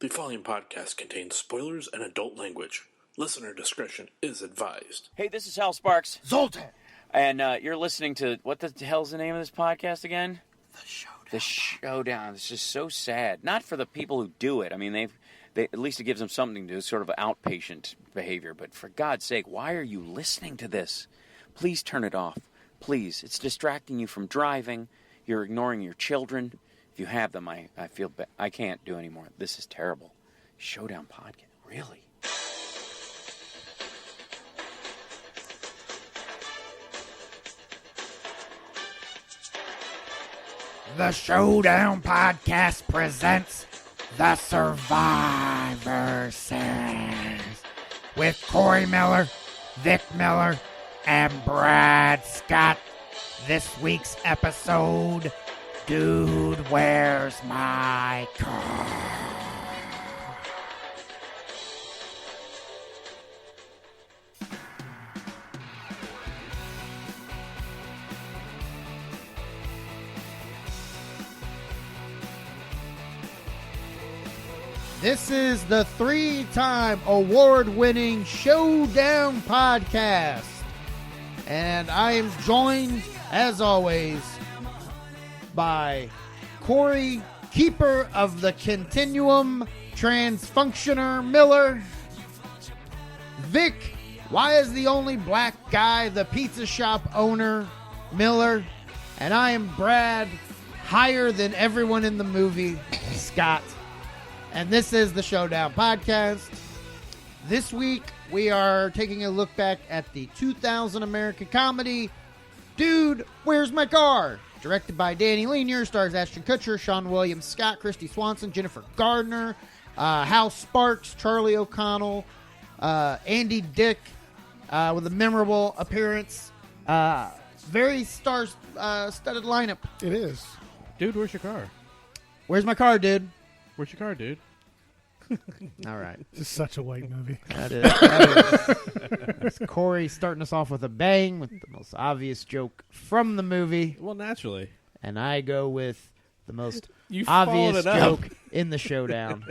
The following podcast contains spoilers and adult language. Listener discretion is advised. Hey, this is Hal Sparks. Zoltan! And you're listening to, what the hell's the name of this podcast again? The Showdown. The Showdown. It's just so sad. Not for the people who do it. I mean, they at least it gives them something to do, sort of outpatient behavior. But for God's sake, why are you listening to this? Please turn it off. Please. It's distracting you from driving. You're ignoring your children. If you have them, I feel bad. I can't do anymore. This is terrible. Showdown podcast. Really? The Showdown Podcast presents The Survivor Series with Corey Miller, Vic Miller, and Brad Scott. This week's episode, Dude, Where's My Car? This is the 3-time award-winning Showdown Podcast. And I am joined, as always, by Corey, keeper of the Continuum, Transfunctioner Miller. Vic, why is the only black guy the pizza shop owner Miller? And I am Brad, higher than everyone in the movie, Scott. And this is the Showdown Podcast. This week, we are taking a look back at the 2000 American comedy, Dude, Where's My Car? Directed by Danny Lanier, stars Ashton Kutcher, Sean William Scott, Christy Swanson, Jennifer Gardner, Hal Sparks, Charlie O'Connell, Andy Dick, with a memorable appearance. Very star-studded lineup. It is. Dude, where's your car? Where's my car, dude? Where's your car, dude? All right. This is such a white movie. That is. It's Corey starting us off with a bang with the most obvious joke from the movie. Well, naturally. And I go with the most You obvious followed it up. joke in the showdown.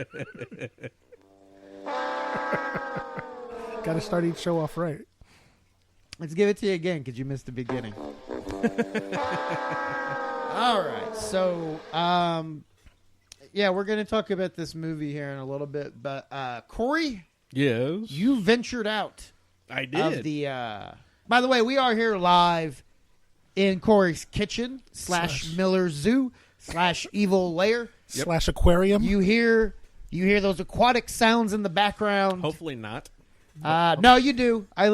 Got to start each show off right. Let's give it to you again because you missed the beginning. All right. So, yeah, we're going to talk about this movie here in a little bit. But, Corey, Yes. you ventured out. I did. Of the, by the way, we are here live in Corey's kitchen / Miller's Zoo / Evil Lair / aquarium. You hear those aquatic sounds in the background. Hopefully not. No, you do. I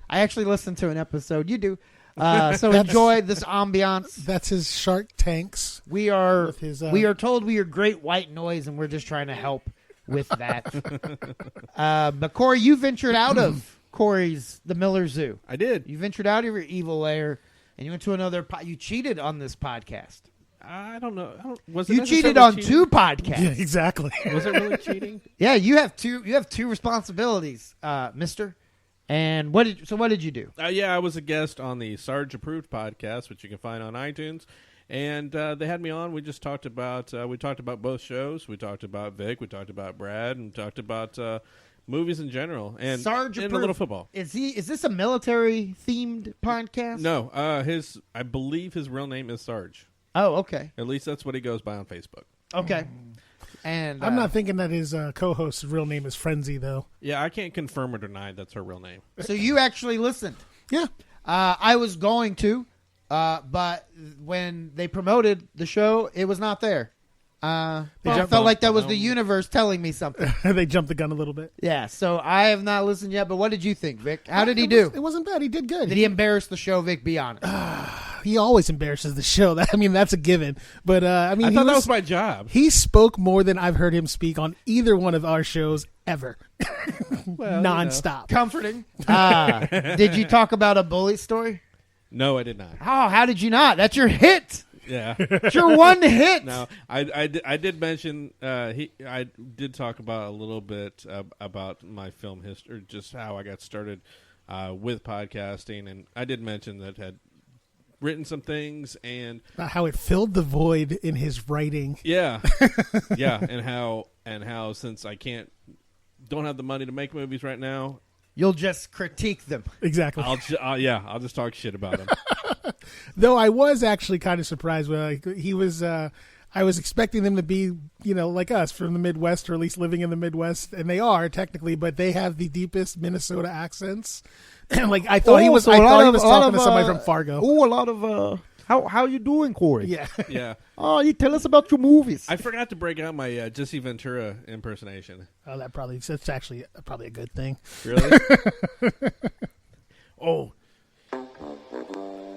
actually listened to an episode. You do. So enjoy this ambiance. That's his Shark Tanks. We are With his, we are told we are great white noise, and we're just trying to help with that. But Corey, you ventured out of the Miller Zoo. I did. You ventured out of your evil lair, and you went to another. You cheated on this podcast. I don't know. Was it You cheated on cheating? 2 podcasts. Yeah, exactly. Was it really cheating? Yeah, you have two responsibilities, Mister. And what did you do? Yeah, I was a guest on the Sarge Approved podcast, which you can find on iTunes, and they had me on. We just talked about both shows. We talked about Vic, we talked about Brad, and talked about movies in general, and Sarge a Approved. little football. Is this a military themed podcast? No, I believe his real name is Sarge. Oh, okay. At least that's what he goes by on Facebook. Okay. And I'm not thinking that his co-host's real name is Frenzy, though. Yeah, I can't confirm or deny that's her real name. So you actually listened. Yeah. I was going to, but when they promoted the show, it was not there. I felt like that was the universe telling me something. They jumped the gun a little bit. Yeah, so I have not listened yet, but what did you think, Vic? How did he do? It wasn't bad. He did good. Did he embarrass the show, Vic? Be honest. He always embarrasses the show. That's a given. But, I thought that was my job. He spoke more than I've heard him speak on either one of our shows ever. Well, nonstop. Comforting. Did you talk about a bully story? No, I did not. Oh, how did you not? That's your hit. Yeah. It's your one hit. No, I did mention I did talk about a little bit about my film history, just how I got started with podcasting, and I did mention that had written some things and how it filled the void in his writing. Yeah, yeah, and how and how since I don't have the money to make movies right now, You'll just critique them. Exactly. I'll just talk shit about him. Though I was actually kind of surprised when he was. I was expecting them to be, like us from the Midwest, or at least living in the Midwest, and they are technically, but they have the deepest Minnesota accents. Like I thought he was talking to somebody from Fargo. Oh, a lot of how you doing, Corey? Yeah. Yeah. Oh, you tell us about your movies. I forgot to break out my Jesse Ventura impersonation. Oh, that's actually probably a good thing. Really?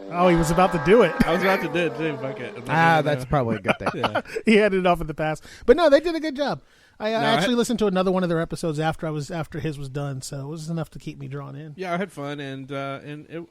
Oh, he was about to do it. I was about to do it too. Fuck it. That's probably a good thing. Yeah. He had it off in the past, but no, they did a good job. I actually listened to another one of their episodes after his was done, so it was enough to keep me drawn in. Yeah, I had fun, and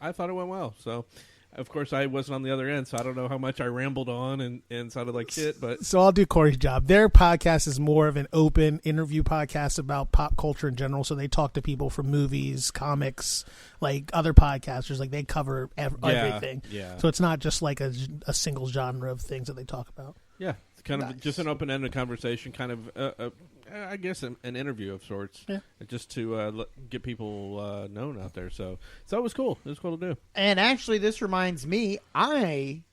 I thought it went well. So, of course, I wasn't on the other end, so I don't know how much I rambled on and sounded like shit. But so I'll do Corey's job. Their podcast is more of an open interview podcast about pop culture in general. So they talk to people from movies, comics, like other podcasters. Like they cover everything. Yeah. So it's not just like a single genre of things that they talk about. Yeah. Kind of just an open-ended conversation, kind of, I guess, an interview of sorts, just to get people known out there. So it was cool. It was cool to do. And actually, this reminds me, I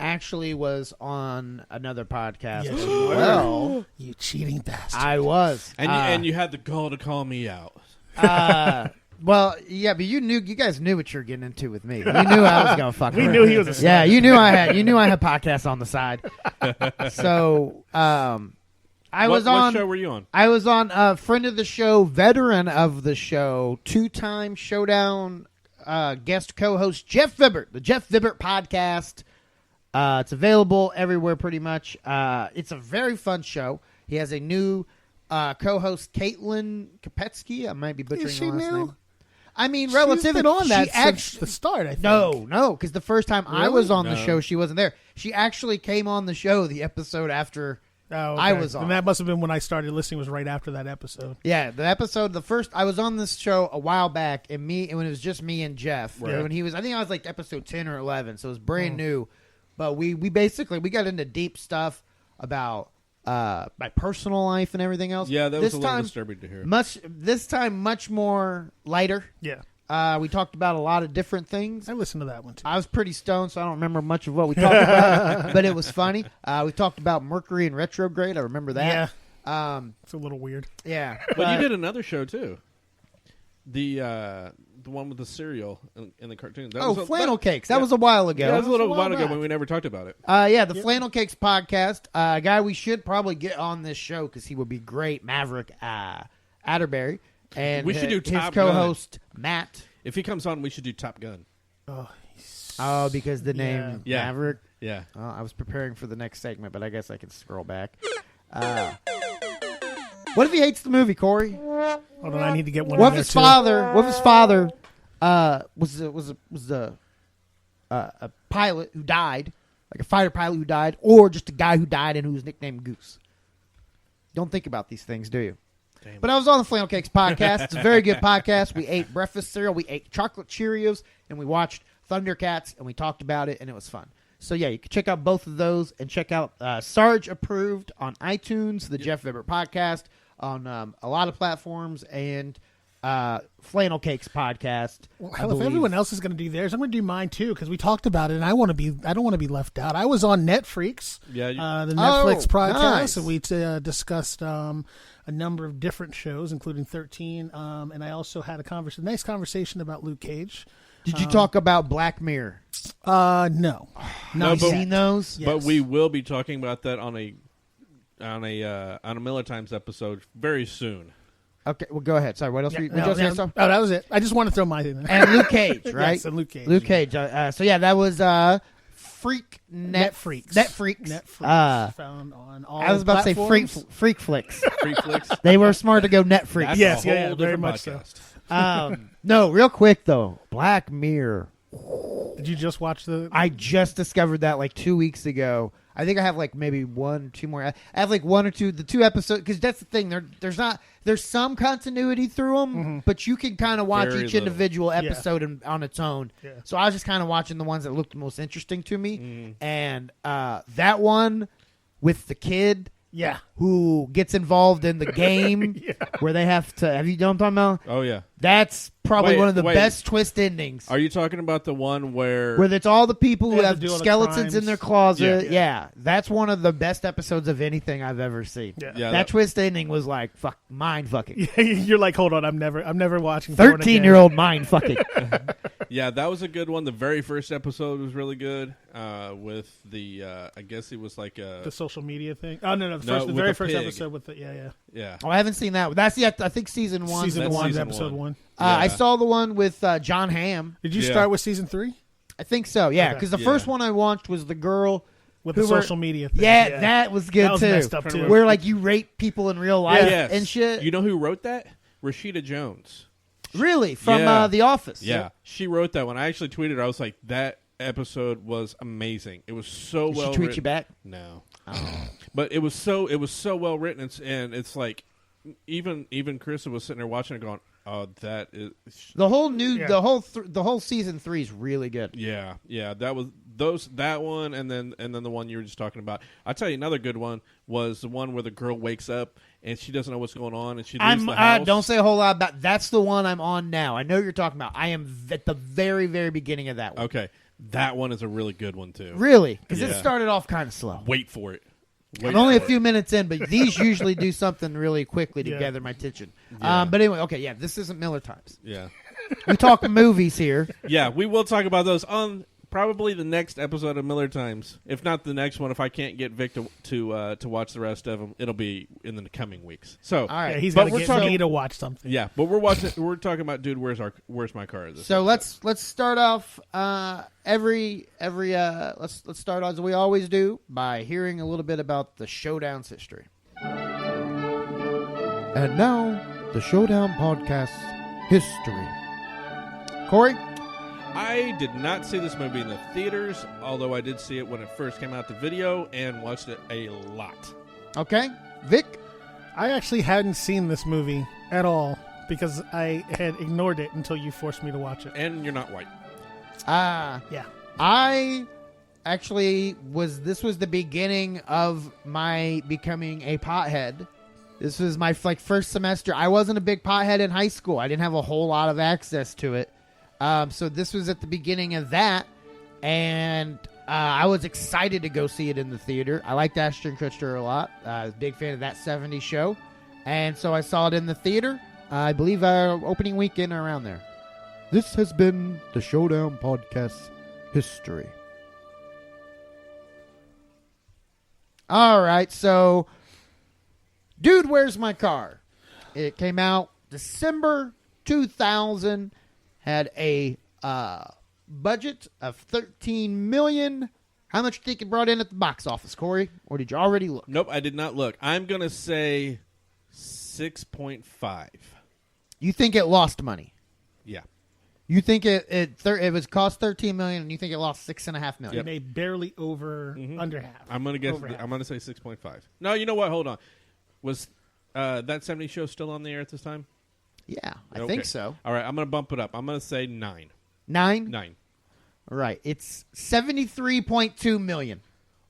actually was on another podcast as well. You cheating bastard. I was. And you had the gall to call me out. Well, yeah, but you guys knew what you were getting into with me. You knew I was going to fuck We around. knew he was a Yeah, you knew I had podcasts on the side. So, What show were you on? I was on a friend of the show, veteran of the show, 2-time Showdown guest co-host Jeff Vibbert, the Jeff Vibbert podcast. It's available everywhere pretty much. It's a very fun show. He has a new co-host, Caitlin Kopetsky. I might be butchering Is she the last new? name. I mean, She's relatively. been on that since since the start, I think. No, because the first time I Really? was on the No. show, she wasn't there. She actually came on the show the episode after Oh, I okay. was on. And that must have been when I started listening, was right after that episode. Yeah, I was on this show a while back, and when it was just me and Jeff. Right. When he was, I think I was like episode 10 or 11, so it was brand new. But we basically got into deep stuff about my personal life and everything else. Yeah, that was this a little time, disturbing to hear. This time, much more lighter. Yeah. We talked about a lot of different things. I listened to that one, too. I was pretty stoned, so I don't remember much of what we talked about, but it was funny. We talked about Mercury in retrograde. I remember that. Yeah. It's a little weird. Yeah. But you did another show too. The one with the cereal in the cartoon. Flannel Cakes. That was a while ago. Yeah, that was a little while while ago back. when we never talked about it. The Flannel Cakes podcast. A guy we should probably get on this show because he would be great, Maverick Atterbury. And We should do his Top Gun. co-host, Matt. If he comes on, we should do Top Gun. Oh, because the name Yeah. Maverick. Yeah. I was preparing for the next segment, but I guess I can scroll back. What if he hates the movie, Corey? Hold on, I need to get one. What in if his there, too. father was a pilot who died, like a fighter pilot who died, or just a guy who died and who was nicknamed Goose? Don't think about these things, do you? Damn. But I was on the Flannel Cakes podcast. It's a very good podcast. We ate breakfast cereal, we ate chocolate Cheerios, and we watched Thundercats, and we talked about it, and it was fun. So, yeah, you can check out both of those and check out Sarge Approved on iTunes, the Jeff Vibbert podcast on a lot of platforms, and Flannel Cakes podcast. Well, hell, if everyone else is going to do theirs, I'm going to do mine too because we talked about it, and I don't want to be left out. I was on Netfreaks, Yeah. the Netflix podcast, nice. and we discussed a number of different shows, including 13. And I also had a nice conversation about Luke Cage. Did you talk about Black Mirror? No, No, Have you seen those? Yes. But we will be talking about that on a Miller Times episode very soon. Okay, well, go ahead. Sorry, what else? Yeah, What else you no, saw? that was it. I just want to throw mine in there. And Luke Cage, right? Yes, and Luke Cage. Luke Cage. So yeah, that was Netfreaks. Netfreaks. Found on all I was about to say platforms. Freak Flicks. Free flicks. They were smart to go Netflix. That's Yes, a whole yeah, very different much so. podcast. No, real quick though, Black Mirror. Did you just watch the? I just discovered that like 2 weeks ago. I think I have like maybe 1, 2 more. I have like 1 or 2, the 2 episodes, because that's the thing. There's some continuity through them, but you can kind of watch Very each little. individual episode on its own. Yeah. So I was just kind of watching the ones that looked the most interesting to me, and that one with the kid Yeah. who gets involved in the game where they have to. Have you done what I'm talking about? Oh yeah. That's probably Wait, one of the wait. best twist endings. Are you talking about the one where It's all the people who They have have to do all the skeletons crimes. in their closet. Yeah. Yeah, that's one of the best episodes of anything I've ever seen. Yeah. That twist ending was like mind fucking. You're like, hold on, I'm never watching. porn again. 13-year-old mind fucking. Yeah, that was a good one. The very first episode was really good. With the I guess it was like The social media thing. Oh no, the with very the first pig. episode with the yeah. Oh, I haven't seen that. That's I think season 1. season That's 1, season episode 1. 1. I Yeah. saw the one with John Hamm. Did you Yeah. start with season 3 I think so. Yeah, Okay. because the Yeah. first one I watched was the girl. with Who the were- social media thing? Yeah, that was good That was too. messed up too. Where like you rate people in real life Yes. and shit. You know who wrote that? Rashida Jones. Really from Yeah. The Office. Yeah, she wrote that one. I actually tweeted. I was like, that episode was amazing. It was so Did well. she tweet written. you back? No, but it was so well written, and it's like even Carissa was sitting there watching it, going, "Oh, that is." The whole Yeah. the whole season 3 is really good. Yeah, that was that one, and then the one you were just talking about. I'll tell you another good one was the one where the girl wakes up and she doesn't know what's going on, and she leaves the house. Don't say a whole lot about. That's the one I'm on now. I know what you're talking about. I am at the very very beginning of that one. Okay, that one is a really good one too. Really, because it Yeah. started off kind of slow. Wait for it. I'm only a few minutes in, but these usually do something really quickly to Yeah. gather my attention. Yeah. But anyway, okay, yeah, this isn't Miller Times. Yeah. We talk movies here. Yeah, we will talk about those on probably the next episode of Miller Times. If not the next one, if I can't get Vic to watch the rest of them, it'll be in the coming weeks. So, All right. Yeah, he's But got to we're get talking- me to watch something. yeah, but we're talking about, dude, where's my car? This So episode. let's start off let's start as we always do by hearing a little bit about the Showdown's history. And now the Showdown podcast history. Corey, I did not see this movie in the theaters, although I did see it when it first came out to video and watched it a lot. okay, Vic. I actually hadn't seen this movie at all because I had ignored it until you forced me to watch it. And you're not white. Yeah. I actually this was the beginning of my becoming a pothead. This was my first semester. I wasn't a big pothead in high school. I didn't have a whole lot of access to it. So this was at the beginning of that, and I was excited to go see it in the theater. I liked Ashton Kutcher a lot. I was a big fan of That 70s Show, and so I saw it in the theater. I believe opening weekend or around there. This has been the Showdown Podcast history. All right, so Dude, Where's My Car? It came out December 2000, had a budget of $13 million. How much do you think it brought in at the box office, Corey? Or did you already look? Nope, I did not look. I'm going to say 6.5. You think it lost money? Yeah. You think it was cost $13 million, and you think it lost $6.5 million? It made barely over under half. I'm going to guess. Over half. I'm going to say 6.5. No, you know what? Hold on. Was That 70s Show still on the air at this time? Yeah, I Okay. think so. All right, I'm going to bump it up. I'm going to say 9. 9? 9. Right. It's $73.2 million.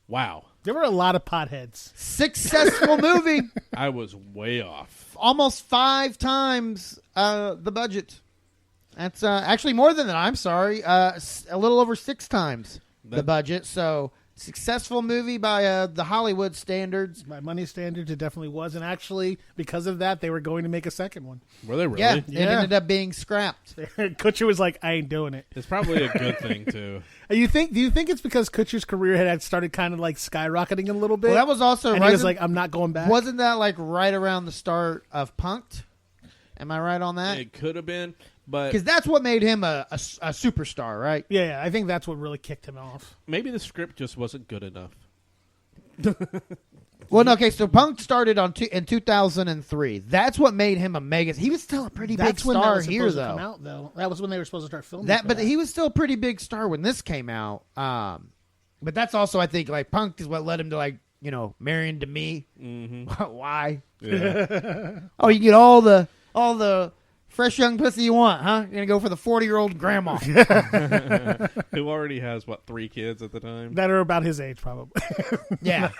Wow. There were a lot of potheads. Successful movie. I was way off. Almost 5 times the budget. That's actually more than that. I'm sorry. A little over 6 times the budget. So successful movie by the Hollywood standards. By money standards, it definitely was. And actually, because of that, they were going to make a second one. Were they really? Yeah, it Yeah. ended up being scrapped. Kutcher was like, I ain't doing it. It's probably a good thing, too. Do you think it's because Kutcher's career had started kind of like skyrocketing a little bit? Well, that was also and right. he was like, I'm not going back. Wasn't that like right around the start of Punk'd? Am I right on that? It could have been, but Because that's what made him a superstar, right? Yeah, I think that's what really kicked him off. maybe the script just wasn't good enough. Well, no, okay, so Punk started in 2003. That's what made him a mega. He was still a pretty big That's when that star was here, supposed to come though. out, though. That was when they were supposed to start filming. for But he was still a pretty big star when this came out. But that's also, I think, like Punk is what led him to Marion to Me. Mm-hmm. Why? Yeah. Oh, you get all the fresh young pussy you want, huh? You're gonna go for the 40-year-old grandma. Who already has, 3 kids at the time? that are about his age, probably. Yeah.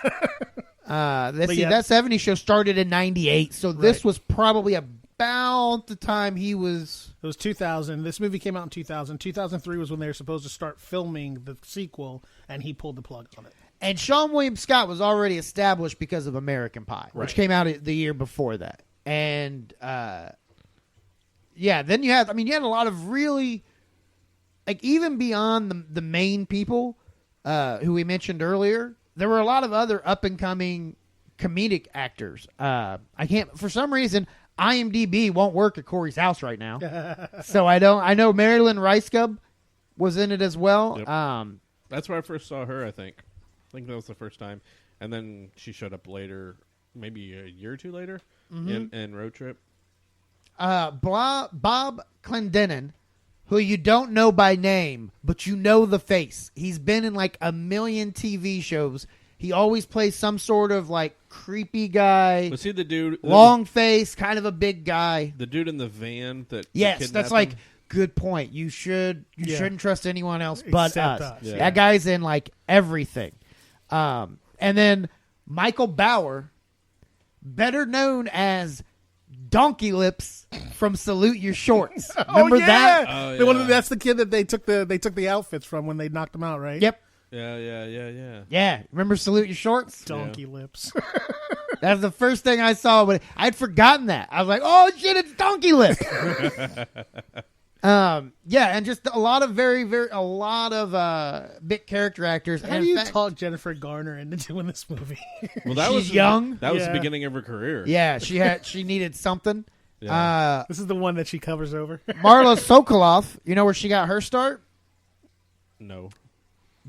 That yeah. 70s show started in 98, so this was probably about the time he was... It was 2000. This movie came out in 2000. 2003 was when they were supposed to start filming the sequel, and he pulled the plug on it. And Sean William Scott was already established because of American Pie, which came out the year before that. And, then you had a lot of really, like, even beyond the main people who we mentioned earlier, there were a lot of other up-and-coming comedic actors. For some reason, IMDb won't work at Corey's house right now. So I know Marilyn Ricegub was in it as well. Yep. That's where I first saw her, I think. I think that was the first time. And then she showed up later, maybe a year or two later, in Road Trip. Bob Clendenin, who you don't know by name, but you know the face. He's been in like a million TV shows. He always plays some sort of like creepy guy. Was he the dude? Long face, kind of a big guy. The dude in the van that Yes, that's him? like good point. You shouldn't trust anyone else but Except us. Yeah. That guy's in like everything. And then Michael Bauer, better known as Donkey Lips from Salute Your Shorts. Remember that? Oh, yeah. That's the kid that they took the outfits from when they knocked him out, right? Yep. Yeah. Remember Salute Your Shorts? Donkey Lips. That's the first thing I saw. But I'd forgotten that. I was like, oh shit, it's Donkey Lips. And just a lot of big character actors. How do you talk Jennifer Garner into doing this movie? Well, that She's was young. That was the beginning of her career. Yeah, she needed something. Yeah. This is the one that she covers over. Marla Sokoloff, you know where she got her start? No.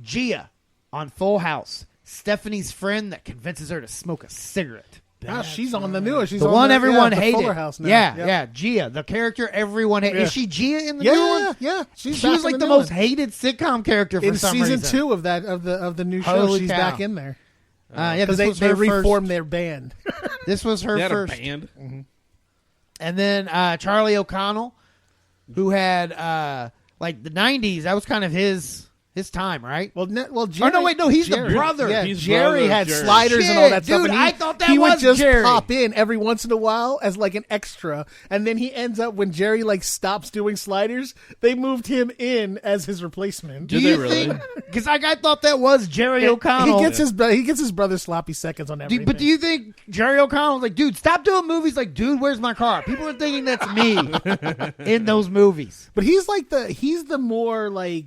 Gia on Full House. Stephanie's friend that convinces her to smoke a cigarette. She's on the new one. She's The on one everyone the hated. Fuller House now. Yeah, Gia, the character everyone hated. Yeah. Is she Gia in the new one? Yeah. She back was in like the new most one. hated sitcom character for in some season reason. 2 of the new show. Holy She's cow. back in there Because because they reformed their band. This was her They had first. a band. Mm-hmm. And then Charlie O'Connell, who had like the 90s. That was kind of his time, right? Well, Jerry, he's Jerry. the brother. Yeah, He's Jerry brother had Jerry. sliders and all that Shit, stuff. dude, And I thought that he was would just Jerry. pop in every once in a while as like an extra, and then he ends up when Jerry like stops doing sliders. They moved him in as his replacement. Did they really? Because I thought that was Jerry O'Connell. He gets his brother sloppy seconds on everything. But do you think Jerry O'Connell was like, dude, stop doing movies like, dude, where's my car? People are thinking that's me in those movies. But he's the more like,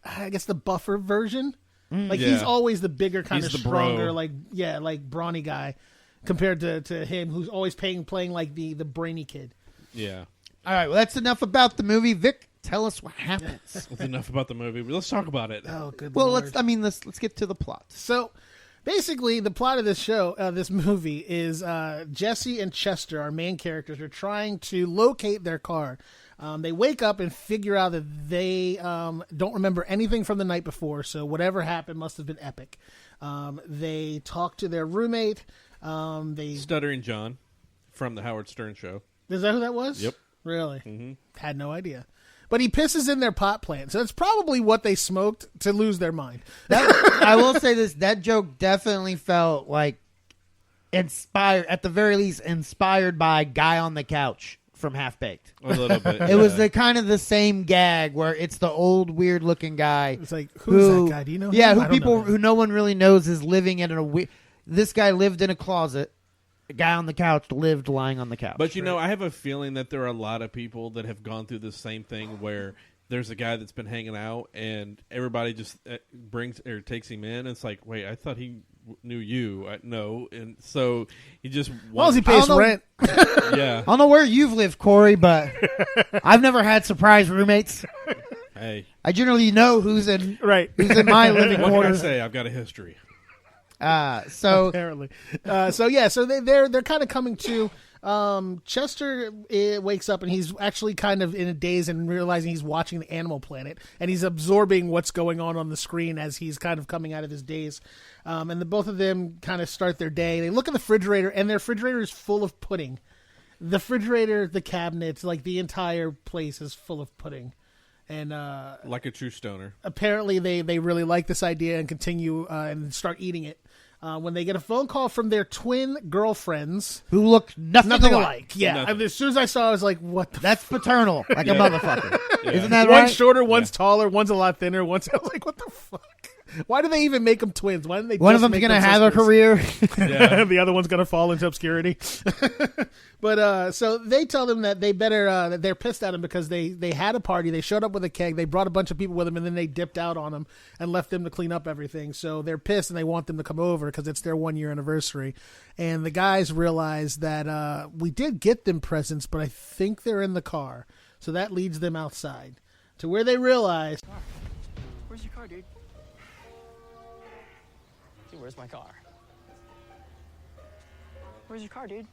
I guess the buffer version. Like he's always the bigger, kind of He's the bro. stronger, like brawny guy, compared to him who's always playing like the brainy kid. Yeah. All right, well, that's enough about the movie. Vic, tell us what happens. That's enough about the movie. Let's talk about it. Oh, good. Well, Lord. let's get to the plot. So, basically, the plot of this show, this movie, is Jesse and Chester, our main characters, are trying to locate their car. They wake up and figure out that they don't remember anything from the night before, so whatever happened must have been epic. They talk to their roommate. Stuttering John from the Howard Stern Show. Is that who that was? Yep. Really? Mm-hmm. Had no idea. But he pisses in their pot plant, so that's probably what they smoked to lose their mind. I will say this: that joke definitely felt like inspired, at the very least, inspired by Guy on the Couch from Half Baked. A little bit. It was the kind of the same gag where it's the old weird looking guy. It's like, who's that guy? Do you know him? Yeah, I don't know him. who no one really knows is living in a this guy lived in a closet. A guy on the couch lived lying on the couch. But I have a feeling that there are a lot of people that have gone through the same thing where there's a guy that's been hanging out and everybody just brings or takes him in. It's like, wait, I thought he knew you. No, and so he just Well, he pays rent. Yeah. I don't know where you've lived, Corey, but I've never had surprise roommates. Hey, I generally know who's in who's in my living what can I quarters. say? I've got a history. So Apparently, so they're kind of coming to. Chester wakes up and he's actually kind of in a daze and realizing he's watching the Animal Planet and he's absorbing what's going on the screen as he's kind of coming out of his daze. And both of them kind of start their day. They look at the refrigerator and their refrigerator is full of pudding. The refrigerator, the cabinets, like the entire place is full of pudding. And Like a true stoner. apparently they really like this idea and continue and start eating it. when they get a phone call from their twin girlfriends Who look nothing alike. Yeah, Nothing. I mean, as soon as I saw it, I was like, what the That's paternal, like a motherfucker. Yeah. Isn't that One's right? shorter, one's taller, one's a lot thinner, one's... I was like, what the fuck? Why do they even make them twins? Why didn't they One of just them's make going to them have a sisters? career. Yeah. The other one's going to fall into obscurity. But so they tell them that they better that they're pissed at him because they had a party. They showed up with a keg. They brought a bunch of people with them, and then they dipped out on them and left them to clean up everything. So they're pissed, and they want them to come over because it's their 1-year anniversary. And the guys realize that we did get them presents, but I think they're in the car. So that leads them outside to where they realize... Where's your car, dude? Dude, where's my car? Where's your car, dude?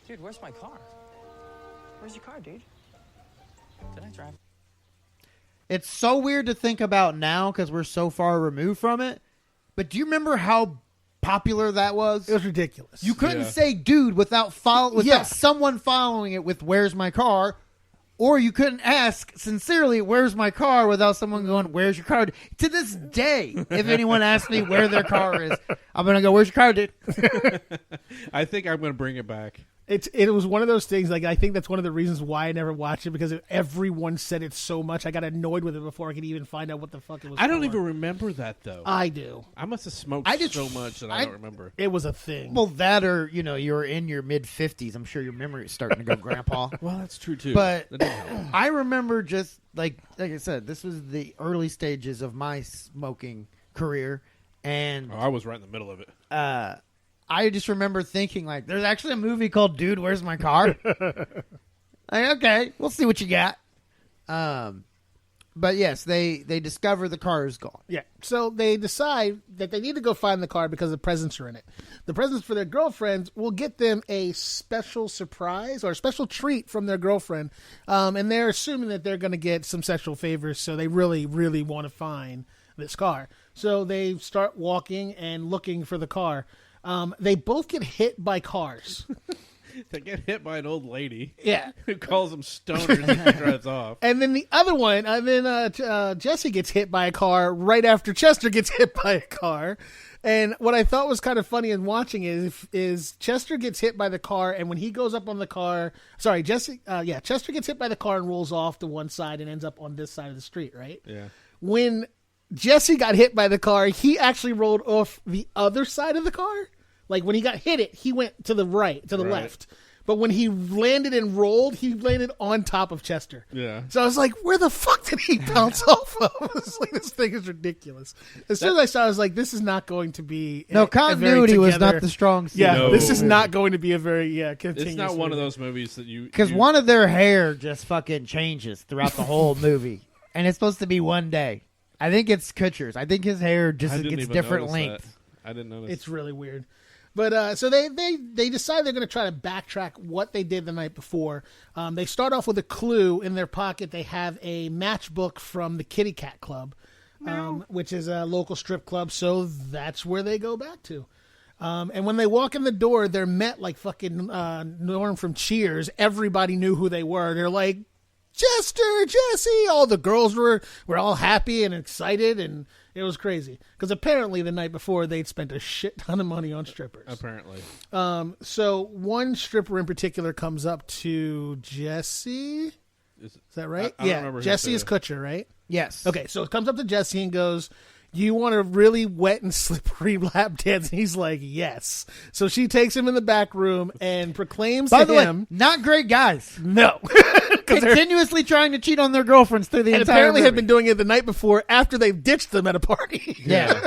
Dude, where's my car? Where's your car, dude? Did I drive? It's so weird to think about now because we're so far removed from it. But do you remember how popular that was? It was ridiculous. You couldn't Yeah. say dude without Yeah. someone following it with where's my car, or you couldn't ask sincerely where's my car without someone going where's your car. To this day, if anyone asks me where their car is, I'm gonna go where's your car, dude. I think I'm going to bring it back. It was one of those things. Like I think that's one of the reasons why I never watched it because everyone said it so much. I got annoyed with it before I could even find out what the fuck it was. I don't for. even remember that, though. I do. I must have smoked I just- so much that I don't remember. It was a thing. Well, that or you're in your mid-50s. I'm sure your memory is starting to go, Grandpa. Well, that's true, too. But That didn't help. I remember just like I said, this was the early stages of my smoking career, and Oh, I was right in the middle of it. I just remember thinking like, there's actually a movie called Dude, Where's My Car? Like, okay, we'll see what you got. But yes, they discover the car is gone. Yeah. So they decide that they need to go find the car because the presents are in it. The presents for their girlfriends will get them a special surprise or a special treat from their girlfriend. And they're assuming that they're going to get some sexual favors. So they really, really want to find this car. So they start walking and looking for the car. They both get hit by cars. They get hit by an old lady Yeah. who calls them stoners and she drives off. And then the other one, Jesse gets hit by a car right after Chester gets hit by a car. And what I thought was kind of funny in watching is Chester gets hit by the car, and when he goes up on the car, Chester gets hit by the car and rolls off to one side and ends up on this side of the street, right? Yeah. When Jesse got hit by the car, he actually rolled off the other side of the car. Like when he got hit he went to the right, to the Right. left. But when he landed and rolled, he landed on top of Chester. Yeah. So I was like, where the fuck did he bounce off of? I was like, this thing is ridiculous. As soon as I saw it, I was like, this is not going to be No, a very continuity was together- not the strong suit. Yeah, No. this is not going to be a very, continuous It's not one of movie. those movies that you... Because you- one of their hair just fucking changes throughout the whole movie. And it's supposed to be one day. I think it's Kutcher's. I think his hair I just didn't gets even different notice length. that. I didn't notice. It's really weird. But so they decide they're going to try to backtrack what they did the night before. They start off with a clue in their pocket. They have a matchbook from the Kitty Cat Club, which is a local strip club. So that's where they go back to. And when they walk in the door, they're met like fucking Norm from Cheers. Everybody knew who they were. They're like, Chester, Jesse. All the girls were all happy and excited, and it was crazy. Because apparently the night before, they'd spent a shit ton of money on strippers. Apparently. So one stripper in particular comes up to Jesse. Is that right? I don't remember who Jesse to- is Kutcher, right? Yes. Okay, so it comes up to Jesse and goes, you want a really wet and slippery lap dance? And he's like, yes. So she takes him in the back room and proclaims By to the way, him, not great guys. no. Continuously trying to cheat on their girlfriends through the And entire apparently movie. had been doing it the night before after they ditched them at a party. Yeah.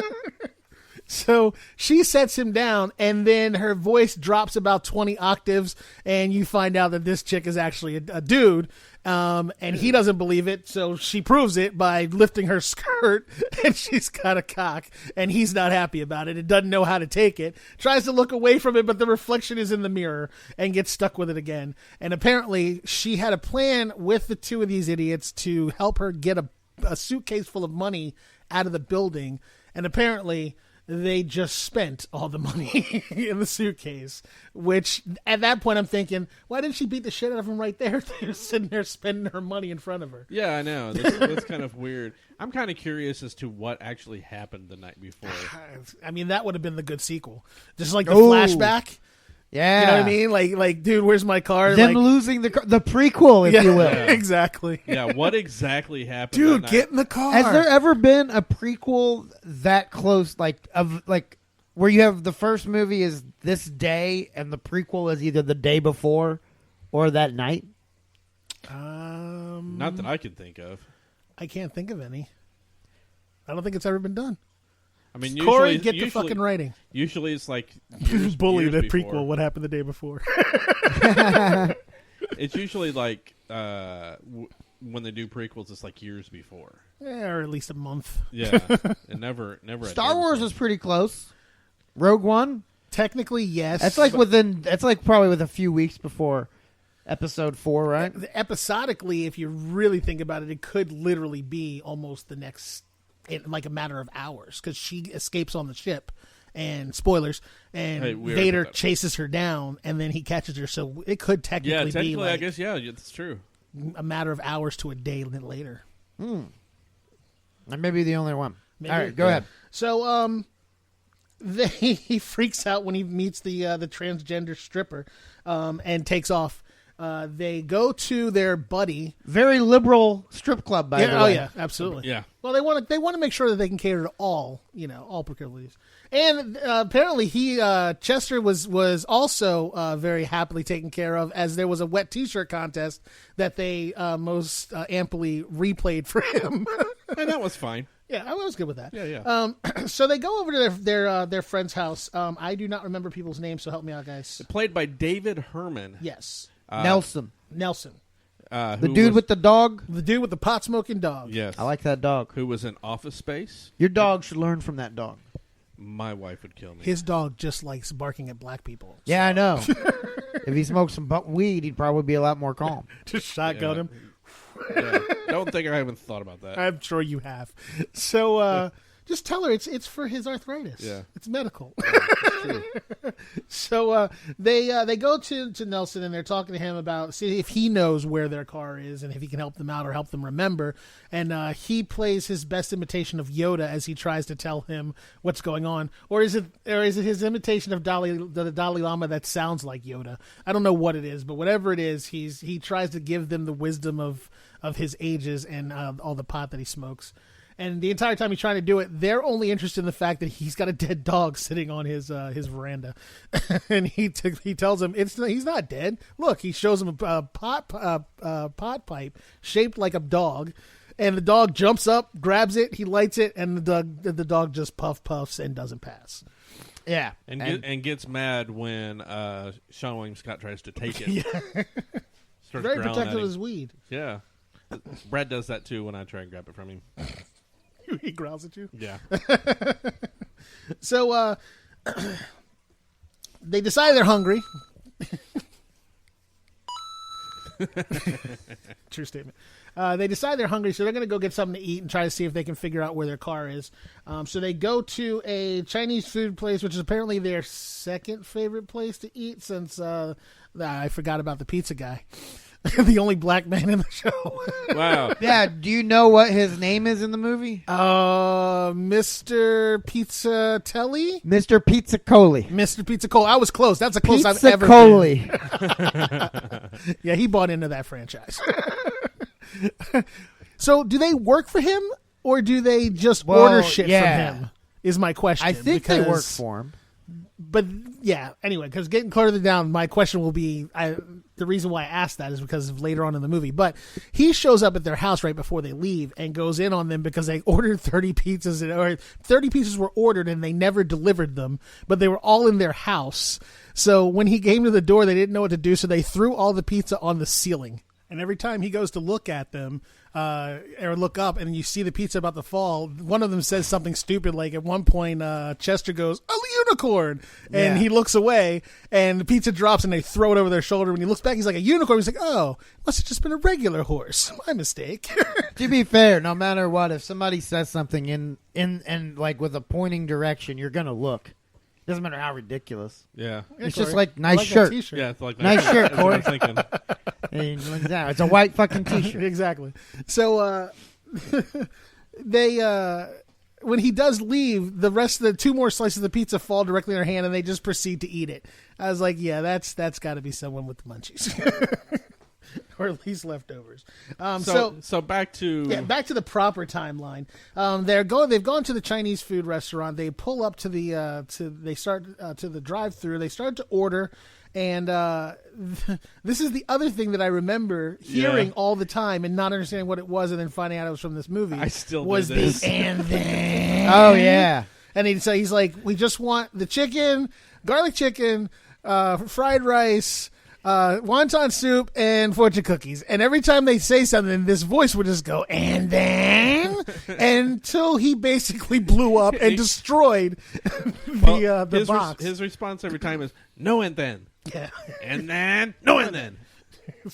So she sets him down, and then her voice drops about 20 octaves, and you find out that this chick is actually a dude, and he doesn't believe it, so she proves it by lifting her skirt, and she's got a cock, and he's not happy about it and doesn't know how to take it. Tries to look away from it, but the reflection is in the mirror, and gets stuck with it again. And apparently she had a plan with the two of these idiots to help her get a suitcase full of money out of the building, and apparently they just spent all the money in the suitcase, which at that point I'm thinking, why didn't she beat the shit out of him right there? They're sitting there spending her money in front of her. Yeah, I know. That's kind of weird. I'm kind of curious as to what actually happened the night before. I mean, that would have been the good sequel. Just like the flashback. Yeah. You know what I mean? Like, dude, where's my car? Them like, losing the prequel, if you will. Yeah. Exactly. Yeah, what exactly happened? Dude, that get night? in the car. Has there ever been a prequel that close, where you have the first movie is this day and the prequel is either the day before or that night? Not that I can think of. I can't think of any. I don't think it's ever been done. I mean, Corey, get the fucking writing. Usually it's like Bully years the before. prequel. What happened the day before? It's usually like when they do prequels, it's like years before. Yeah, or at least a month. Yeah, and never. Star Wars was pretty close. Rogue One? Technically, yes. That's like probably with a few weeks before Episode 4, right? Episodically, if you really think about it, it could literally be almost the next, in like a matter of hours, because she escapes on the ship, and spoilers, and Vader chases her down, and then he catches her. So it could technically be like, I guess, yeah, that's true. A matter of hours to a day later. That may be the only one. Maybe. All right, go ahead. So, he freaks out when he meets the transgender stripper, and takes off. They go to their buddy. Very liberal strip club, by the way. Oh yeah, absolutely. Yeah. Well, they want to make sure that they can cater to all proclivities. And apparently, Chester was also very happily taken care of, as there was a wet T-shirt contest that they most amply replayed for him. And that was fine. Yeah, I was good with that. Yeah. So they go over to their friend's house. I do not remember people's names, so help me out, guys. Played by David Herman. Yes. Nelson. The dude with the dog? The dude with the pot-smoking dog. Yes. I like that dog. Who was in Office Space. Your dog should learn from that dog. My wife would kill me. His dog just likes barking at black people. Yeah, I know. If he smoked some weed, he'd probably be a lot more calm. Just shotgun him. Yeah. Don't think I haven't thought about that. I'm sure you have. So just tell her it's for his arthritis. Yeah. It's medical. It's true. So they go to Nelson, and they're talking to him about see if he knows where their car is and if he can help them out or help them remember. And he plays his best imitation of Yoda as he tries to tell him what's going on. Or is it his imitation of the Dalai Lama that sounds like Yoda? I don't know what it is, but whatever it is, he tries to give them the wisdom of his ages and all the pot that he smokes. And the entire time he's trying to do it, they're only interested in the fact that he's got a dead dog sitting on his veranda, and he tells him he's not dead. Look, he shows him a pot pipe shaped like a dog, and the dog jumps up, grabs it, he lights it, and the dog just puffs and doesn't pass. Yeah, and gets mad when Sean William Scott tries to take it. Yeah, very protective of his weed. Yeah, Brad does that too when I try and grab it from him. He growls at you. Yeah. So they decide they're hungry. True statement. They decide they're hungry, so they're going to go get something to eat and try to see if they can figure out where their car is. So they go to a Chinese food place, which is apparently their second favorite place to eat since I forgot about the pizza guy. The only black man in the show. Wow. Yeah, do you know what his name is in the movie? Mr. Pizzatelli? Mr. Pizzacoli. Mr. Pizzacoli. I was close. That's the closest I've ever been. Yeah, he bought into that franchise. So do they work for him, or do they just order shit from him? Is my question. I think they work for him. But yeah, anyway, because getting further down, my question will be, the reason why I asked that is because of later on in the movie. But he shows up at their house right before they leave and goes in on them because they ordered 30 pizzas, or 30 pizzas were ordered and they never delivered them, but they were all in their house. So when he came to the door, they didn't know what to do, so they threw all the pizza on the ceiling And every time he goes to look at them or look up and you see the pizza about to fall, one of them says something stupid. Like at one point, Chester goes, "A unicorn." And he looks away and the pizza drops and they throw it over their shoulder. When he looks back, he's like, "A unicorn." He's like, "Oh, must have just been a regular horse. My mistake." To be fair, no matter what, if somebody says something in like with a pointing direction, you're going to look. Doesn't matter how ridiculous. Yeah. It's Corey. just like nice I like that shirt. t-shirt. Yeah, it's like Nice shirt, that's what I Corey. was thinking. It's a white fucking t-shirt. Exactly. So they when he does leave, the rest of the 2 more slices of the pizza fall directly in her hand and they just proceed to eat it. I was like, yeah, that's got to be someone with the munchies. Or at least leftovers. So back to back to the proper timeline. They've gone to the Chinese food restaurant. They pull up to the drive-through. They start to order, and this is the other thing that I remember hearing all the time and not understanding what it was, and then finding out it was from this movie. I still was do this. the and then. Oh yeah. And he's like, we just want the chicken, garlic chicken, fried rice, wonton soup, and fortune cookies. And every time they say something, this voice would just go, and then, until he basically blew up and destroyed the box. His response every time is, "No and then." Yeah. And then, no and then.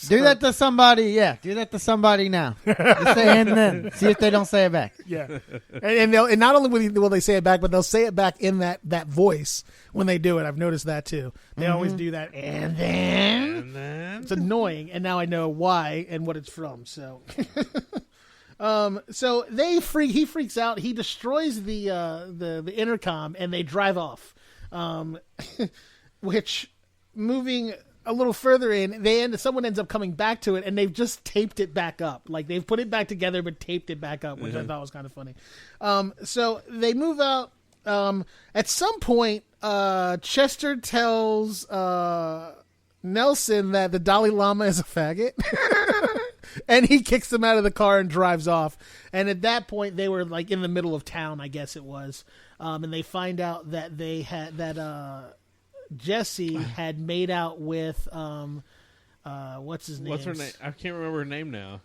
Do that to somebody. Yeah, do that to somebody now. Just say and then. See if they don't say it back. Yeah. And not only will they say it back, but they'll say it back in that voice when they do it. I've noticed that too. They always do that. And then. It's annoying. And now I know why and what it's from. So. So he freaks out. He destroys the intercom and they drive off. Which, moving a little further in, someone ends up coming back to it, and they've just taped it back up. Like, they've put it back together, but taped it back up, which I thought was kind of funny. So they move out. At some point, Chester tells Nelson that the Dalai Lama is a faggot. And he kicks them out of the car and drives off. And at that point, they were like in the middle of town, I guess it was. And they find out that Jesse had made out with what's his name? What's her name? I can't remember her name now.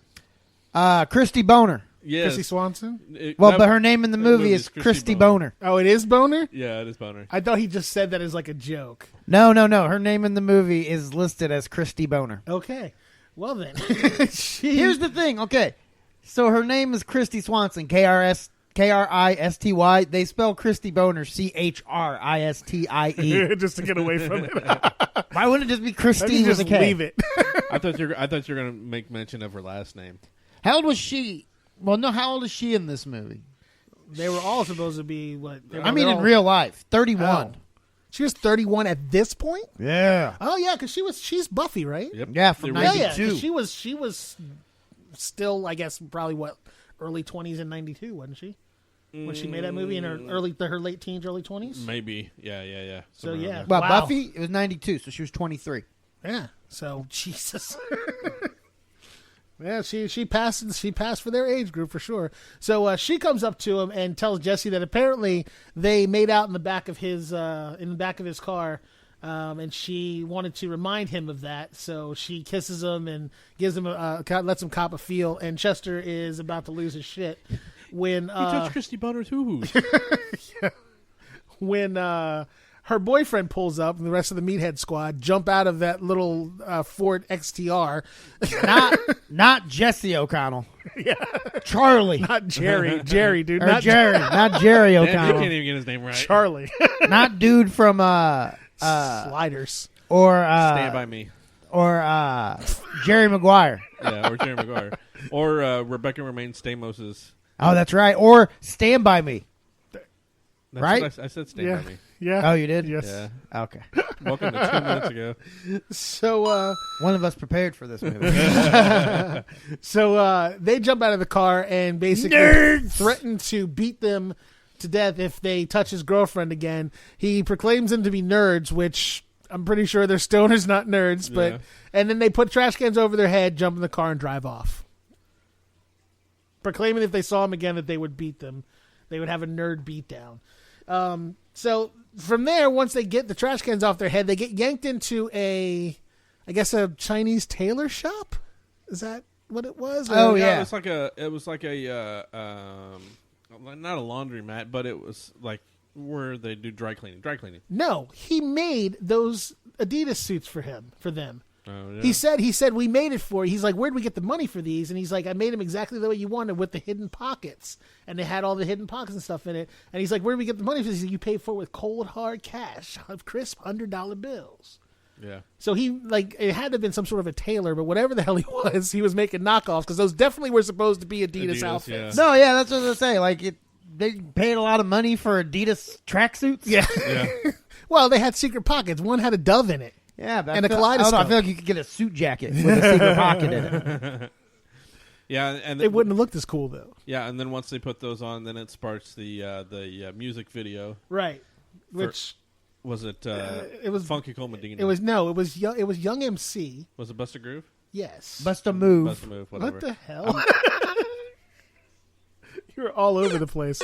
Christy Boner. Yes. Chrissy Swanson? But her name in the movie is Christy Boner. Oh, it is Boner? Yeah, it is Boner. I thought he just said that as like a joke. No. Her name in the movie is listed as Christy Boner. Okay. Well then. Here's the thing. Okay. So her name is Christy Swanson. Kristy. They spell Christy Boner Christie. Just to get away from it. Why wouldn't it just be Christine with Just a K? leave it. I thought you were going to make mention of her last name. How old was she? Well, no. How old is she in this movie? They were all supposed to be what? In real life, 31. Oh. She was 31 at this point? Yeah. Oh yeah, because she's Buffy, right? Yep. Yeah, from The 92. 'cause she was still, I guess, probably early 20s in 92, wasn't she? When she made that movie in her late teens, early 20s. Maybe. Yeah. So yeah. Well, Wow. Buffy, it was 92, so she was 23. Yeah. So Jesus. Yeah, she passed for their age group for sure. So she comes up to him and tells Jesse that apparently they made out in the back of his car, and she wanted to remind him of that. So she kisses him and gives him lets him cop a feel. And Chester is about to lose his shit when He touched Christy Boner's hoo-hoos. when her boyfriend pulls up and the rest of the Meathead squad jump out of that little Ford XTR. Not Jesse O'Connell. Yeah. Charlie. Not Jerry. Jerry, dude. Or Not Jerry. Not Jerry Damn, you O'Connell. can't even get his name right. Charlie. Not dude from Sliders. or Stand By Me. or Jerry Maguire. Yeah, or Jerry Maguire. Or Rebecca Romaine Stamos's. Oh, that's right. Or Stand By Me. That's Right? what I said Stand Yeah. By Me. Yeah. Oh, you did? Yes. Yeah. Okay. Welcome to 2 minutes ago. So, One of us prepared for this movie. they jump out of the car and basically threaten to beat them to death if they touch his girlfriend again. He proclaims them to be nerds, which I'm pretty sure they're stoners, not nerds. But Yeah. and then they put trash cans over their head, jump in the car, and drive off, proclaiming if they saw him again that they would beat them. They would have a nerd beatdown. So from there, once they get the trash cans off their head, they get yanked into a Chinese tailor shop. Is that what it was? Oh, Yeah, yeah. it was like a not a laundromat, but it was like where they do dry cleaning. No, he made those Adidas suits for them. Oh, yeah. He said we made it for you. He's like, where'd we get the money for these? And he's like, I made them exactly the way you wanted with the hidden pockets. And they had all the hidden pockets and stuff in it. And he's like, where'd we get the money for these? He's like, you paid for it with cold hard cash of crisp $100 bills. Yeah. So he it had to have been some sort of a tailor, but whatever the hell he was making knockoffs because those definitely were supposed to be Adidas outfits. Yeah. No, yeah, that's what I was saying. Like they paid a lot of money for Adidas tracksuits. Yeah. Yeah. Well, they had secret pockets. One had a dove in it. Yeah, but And a I kaleidoscope. feel like you could get a suit jacket with a secret pocket in it. Yeah, and It wouldn't have looked as cool though. Yeah, and then once they put those on, then it sparks the music video. Right. Which Was it? it was Funky Cole Medina. It was Young MC. Was it Busta Groove? Yes. Bust a move. Busta Move. Whatever. What the hell? You're all over the place.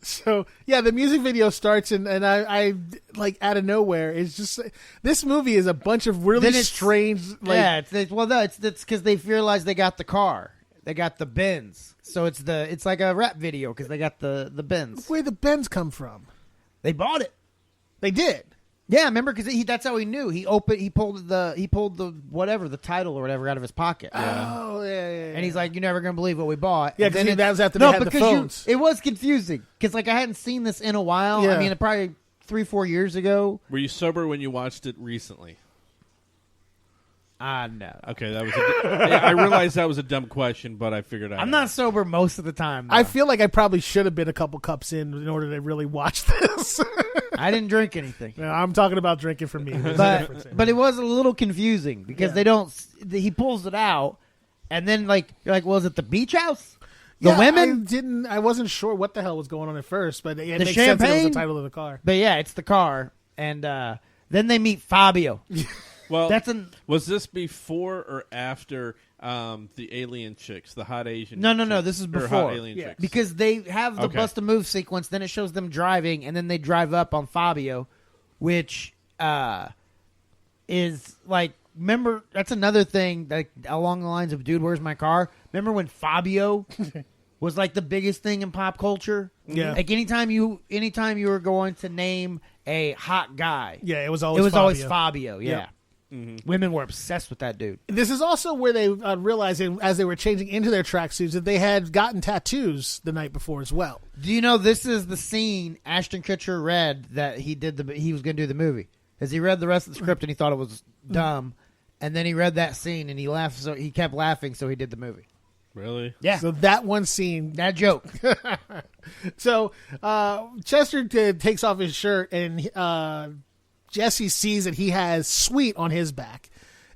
So yeah, the music video starts and I like out of nowhere. It's just this movie is a bunch of really Then it's- strange. Like, Yeah, it's because they realized they got the car, they got the Benz, so it's like a rap video because they got the Benz. where the Benz come from? They bought it. They did. Yeah, remember because that's how he knew. He pulled the whatever the title or whatever out of his pocket. Oh yeah. And he's like, "You're never gonna believe what we bought." Yeah, And then because that was after no, they had the because phones. it was confusing because like I hadn't seen this in a while. Yeah. I mean, probably 3-4 years ago. Were you sober when you watched it recently? No. Okay, that was. I realized that was a dumb question, but I figured out. I'm not sober most of the time. Though. I feel like I probably should have been a couple cups in order to really watch this. I didn't drink anything. No, I'm talking about drinking for me. There's a difference there. But it was a little confusing because Yeah. they don't. He pulls it out, and then like you're like, well, is it the beach house? The Yeah, women? I wasn't sure what the hell was going on at first, but it The makes sense that it was champagne? the title of the car. But yeah, it's the car, and then they meet Fabio. Well, was this before or after the alien chicks, the hot Asian? No. chicks, This is or before. hot alien Yeah. chicks. Because they have the Okay. bust a move sequence, then it shows them driving, and then they drive up on Fabio, which is like, remember, that's another thing like along the lines of, dude, where's my car? Remember when Fabio was like the biggest thing in pop culture? Yeah. Like anytime you were going to name a hot guy, Yeah, it was it always was Fabio. always Fabio. Yeah. Yeah. Women were obsessed with that dude. This is also where they realized as they were changing into their tracksuits that they had gotten tattoos the night before as well. Do you know this is the scene Ashton Kutcher read that he was going to do the movie? As he read the rest of the script and he thought it was dumb, and then he read that scene and he laughed, so he kept laughing, so he did the movie. Really? Yeah, So that one scene. that joke. So Chester takes off his shirt and Jesse sees that he has sweet on his back.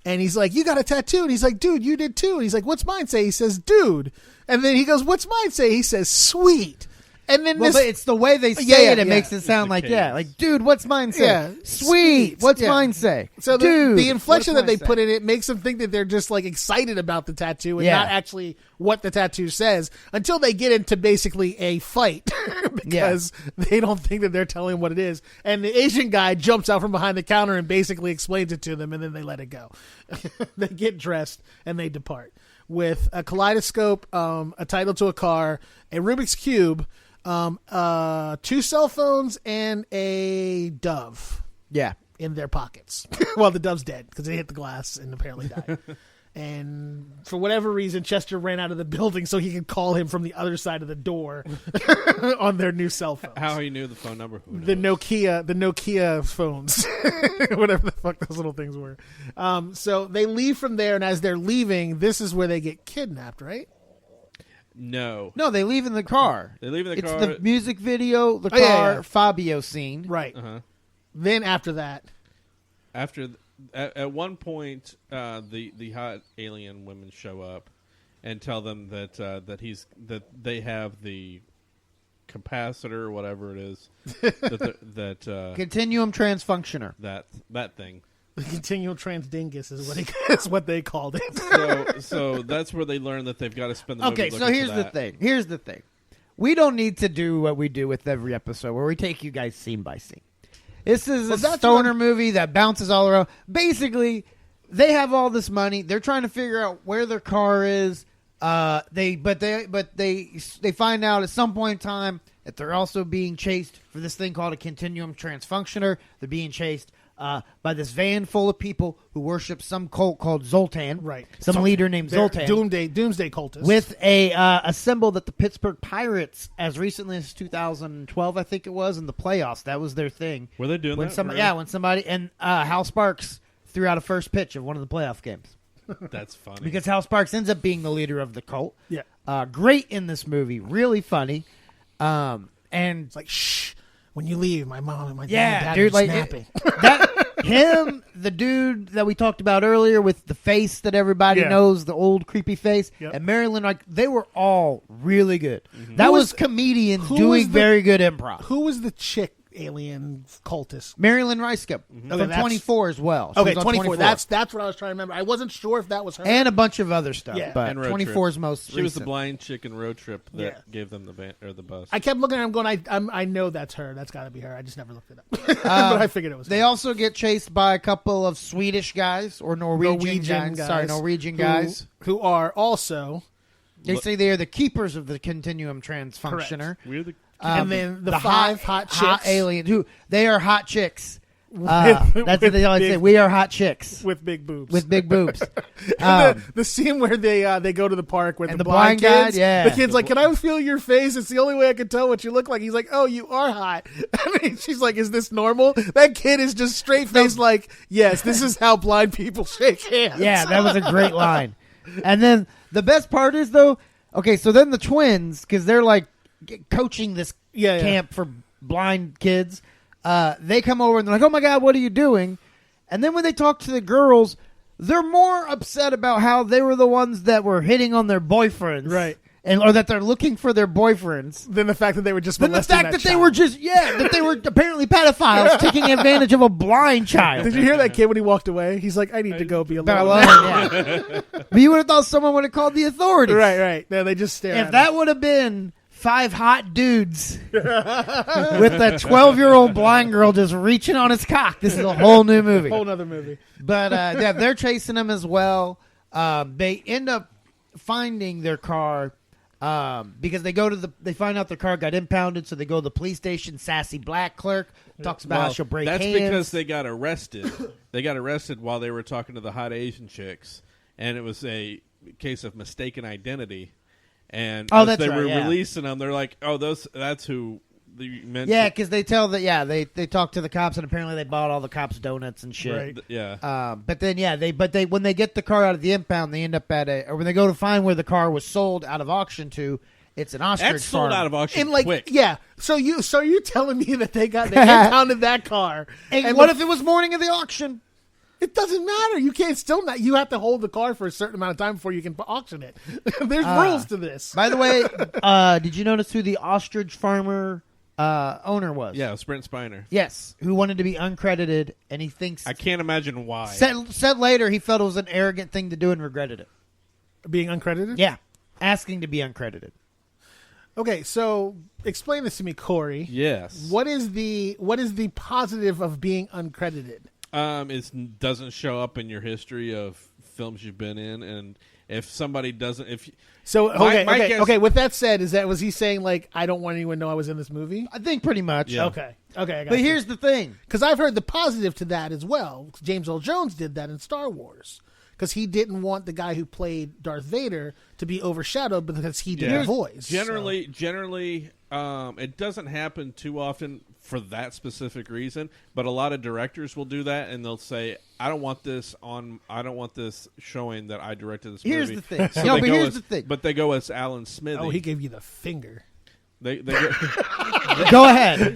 And he's like, you got a tattoo? And he's like, dude, you did too. And he's like, what's mine say? He says, dude. And then he goes, what's mine say? He says, sweet. And then Well, this, but it's the way they say Yeah, it. It yeah. makes it sound like, cadence. like, dude, what's mine say? Yeah. Sweet. What's Yeah. mine say? so dude, the inflection what's that they mine put say? in it makes them think that they're just like excited about the tattoo and Yeah. not actually what the tattoo says until they get into basically a fight because they don't think that they're telling what it is. And the Asian guy jumps out from behind the counter and basically explains it to them, and then they let it go. They get dressed and they depart with a kaleidoscope, a title to a car, a Rubik's Cube, 2 cell phones, and a dove Yeah. in their pockets. Well, the dove's dead because they hit the glass and apparently died. And for whatever reason, Chester ran out of the building so he could call him from the other side of the door on their new cell phones. How he knew the phone number? Who knows? The Nokia phones, whatever the fuck those little things were. So they leave from there, and as they're leaving, this is where they get kidnapped, right? No. No, they leave in the car. They leave in the It's car. the music video, the car, yeah. Fabio scene. Right. Uh-huh. Then after that, At one point, the hot alien women show up and tell them that they have the capacitor or whatever it is Continuum transfunctioner. that thing. the continual transdingus is what they called it. So that's where they learn that they've got to spend the movie Okay, so looking here's for the that. thing. Here's the thing. We don't need to do what we do with every episode where we take you guys scene by scene. This is a that's stoner what- movie that bounces all around. Basically, they have all this money. They're trying to figure out where their car is. They find out at some point in time that they're also being chased for this thing called a continuum transfunctioner. They're being chased by this van full of people who worship some cult called Zoltan. Right. Some leader named Zoltan. Doomsday cultists. With a symbol that the Pittsburgh Pirates, as recently as 2012, I think it was, in the playoffs, that was their thing. Were they doing that? Yeah, when somebody, and Hal Sparks threw out a first pitch of one of the playoff games. That's funny. Because Hal Sparks ends up being the leader of the cult. Yeah. Great in this movie. Really funny. And it's like, shh, when you leave, my mom and my yeah, dad dude, are like snapping. him, the dude that we talked about earlier with the face that everybody knows, the old creepy face, and Marilyn, like they were all really good. Mm-hmm. That was comedians doing very good improv. Who was the chick alien cultist? Marilyn Ryska from 24 as well. She was on 24. That's what I was trying to remember. I wasn't sure if that was her. And a bunch of other stuff. Yeah. But And Road 24 is Trip. most She was the recent. blind chick in Road Trip that gave them the van or the bus. I kept looking at her. I'm going, I know that's her. That's got to be her. I just never looked it up. But I figured it was They her. also get chased by a couple of Swedish guys or Norwegian guys. Sorry, Norwegian guys. Who are also... They say they are the keepers of the continuum transfunctioner. We're the and then the five hot chicks. aliens. Who they are hot chicks. That's what they always say. We are hot chicks with big boobs. With big boobs. The scene where they go to the park with and the the blind guy, kids. yeah. The kid's like, "Can I feel your face? It's the only way I can tell what you look like." He's like, "Oh, you are hot." I mean, she's like, "Is this normal?" That kid is just straight faced, like, "Yes, this is how blind people shake hands." Yeah, that was a great line. And then the best part is though, okay, so then the twins, because they're like coaching this camp for blind kids. They come over and they're like, "Oh my God, what are you doing?" And then when they talk to the girls, they're more upset about how they were the ones that were hitting on their boyfriends, right? Or that they're looking for their boyfriends, than the fact that they were just than the molesting fact that they child. were just that they were apparently pedophiles taking advantage of a blind child. Did you hear that kid when he walked away? He's like, "I need to go be alone." Yeah. But you would have thought someone would have called the authorities, right? No, they just stare. If that would have been 5 hot dudes with a 12-year-old blind girl just reaching on his cock. This is a whole new movie. Whole nother movie. But they're chasing him as well. They end up finding their car because they find out their car got impounded, so they go to the police station. Sassy black clerk talks about how she'll break hands. That's because they got arrested. They got arrested while they were talking to the hot Asian chicks, and it was a case of mistaken identity. And as they were releasing them, they're like, "Oh, that's who you mentioned." Yeah, because they tell that they talk to the cops, and apparently they bought all the cops donuts and shit. Right. Yeah. But then they when they get the car out of the impound, they end up or when they go to find where the car was sold out of auction to, it's an ostrich That's sold farm. out of auction And like, quick. yeah. So you're telling me that they impounded that car? And what if it was morning of the auction? It doesn't matter. You can't still not. You have to hold the car for a certain amount of time before you can auction it. There's rules to this. By the way, did you notice who the ostrich farmer owner was? Yeah, Brent Spiner. Yes, who wanted to be uncredited, and he thinks I can't imagine why. Said later he felt it was an arrogant thing to do and regretted it. Being uncredited? Yeah, asking to be uncredited. Okay, so explain this to me, Corey. Yes. What is the positive of being uncredited? It doesn't show up in your history of films you've been in, and if somebody doesn't, Okay. With that said, was he saying like I don't want anyone to know I was in this movie? I think pretty much. Yeah. Okay. I got But you. here's the thing, Because I've heard the positive to that as well. James Earl Jones did that in Star Wars. Because he didn't want the guy who played Darth Vader to be overshadowed because he did the voice. Generally, it doesn't happen too often for that specific reason. But a lot of directors will do that, and they'll say, "I don't want this showing that I directed this movie." Here's the thing. So No, they but go here's as- the thing. But they go as Alan Smithy. Oh, he gave you the finger. They Go ahead.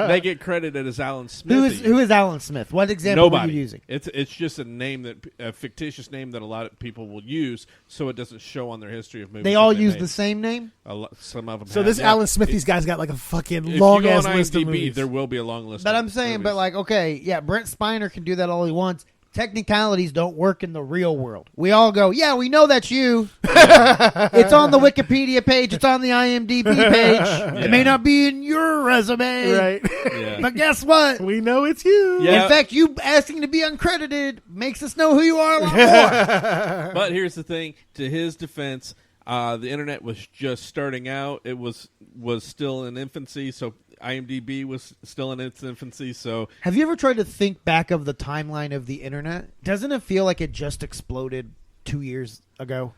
they get credited as Alan Smithy. Who is Alan Smith? What example Nobody. were you using? It's just a fictitious name that a lot of people will use, so it doesn't show on their history of movies. They all that use made. the same name? Some of them. So have, this yeah. Alan Smithy's guy's got like a fucking If long you go ass on list of IMDb, movies. there will be a long list. But of I'm saying, movies. but like, okay, yeah, Brent Spiner can do that all he wants. technicalities don't work in the real world. We all go, yeah, we know that's you. It's on the Wikipedia page. It's on the IMDb page. It may not be in your resume. Right. Yeah. But guess what? We know it's you. Yeah. In fact, you asking to be uncredited makes us know who you are a lot more. But here's the thing. To his defense, the internet was just starting out. It was still in infancy, so IMDb was still in its infancy. So Have you ever tried to think back of the timeline of the internet? Doesn't it feel like it just exploded 2 years ago?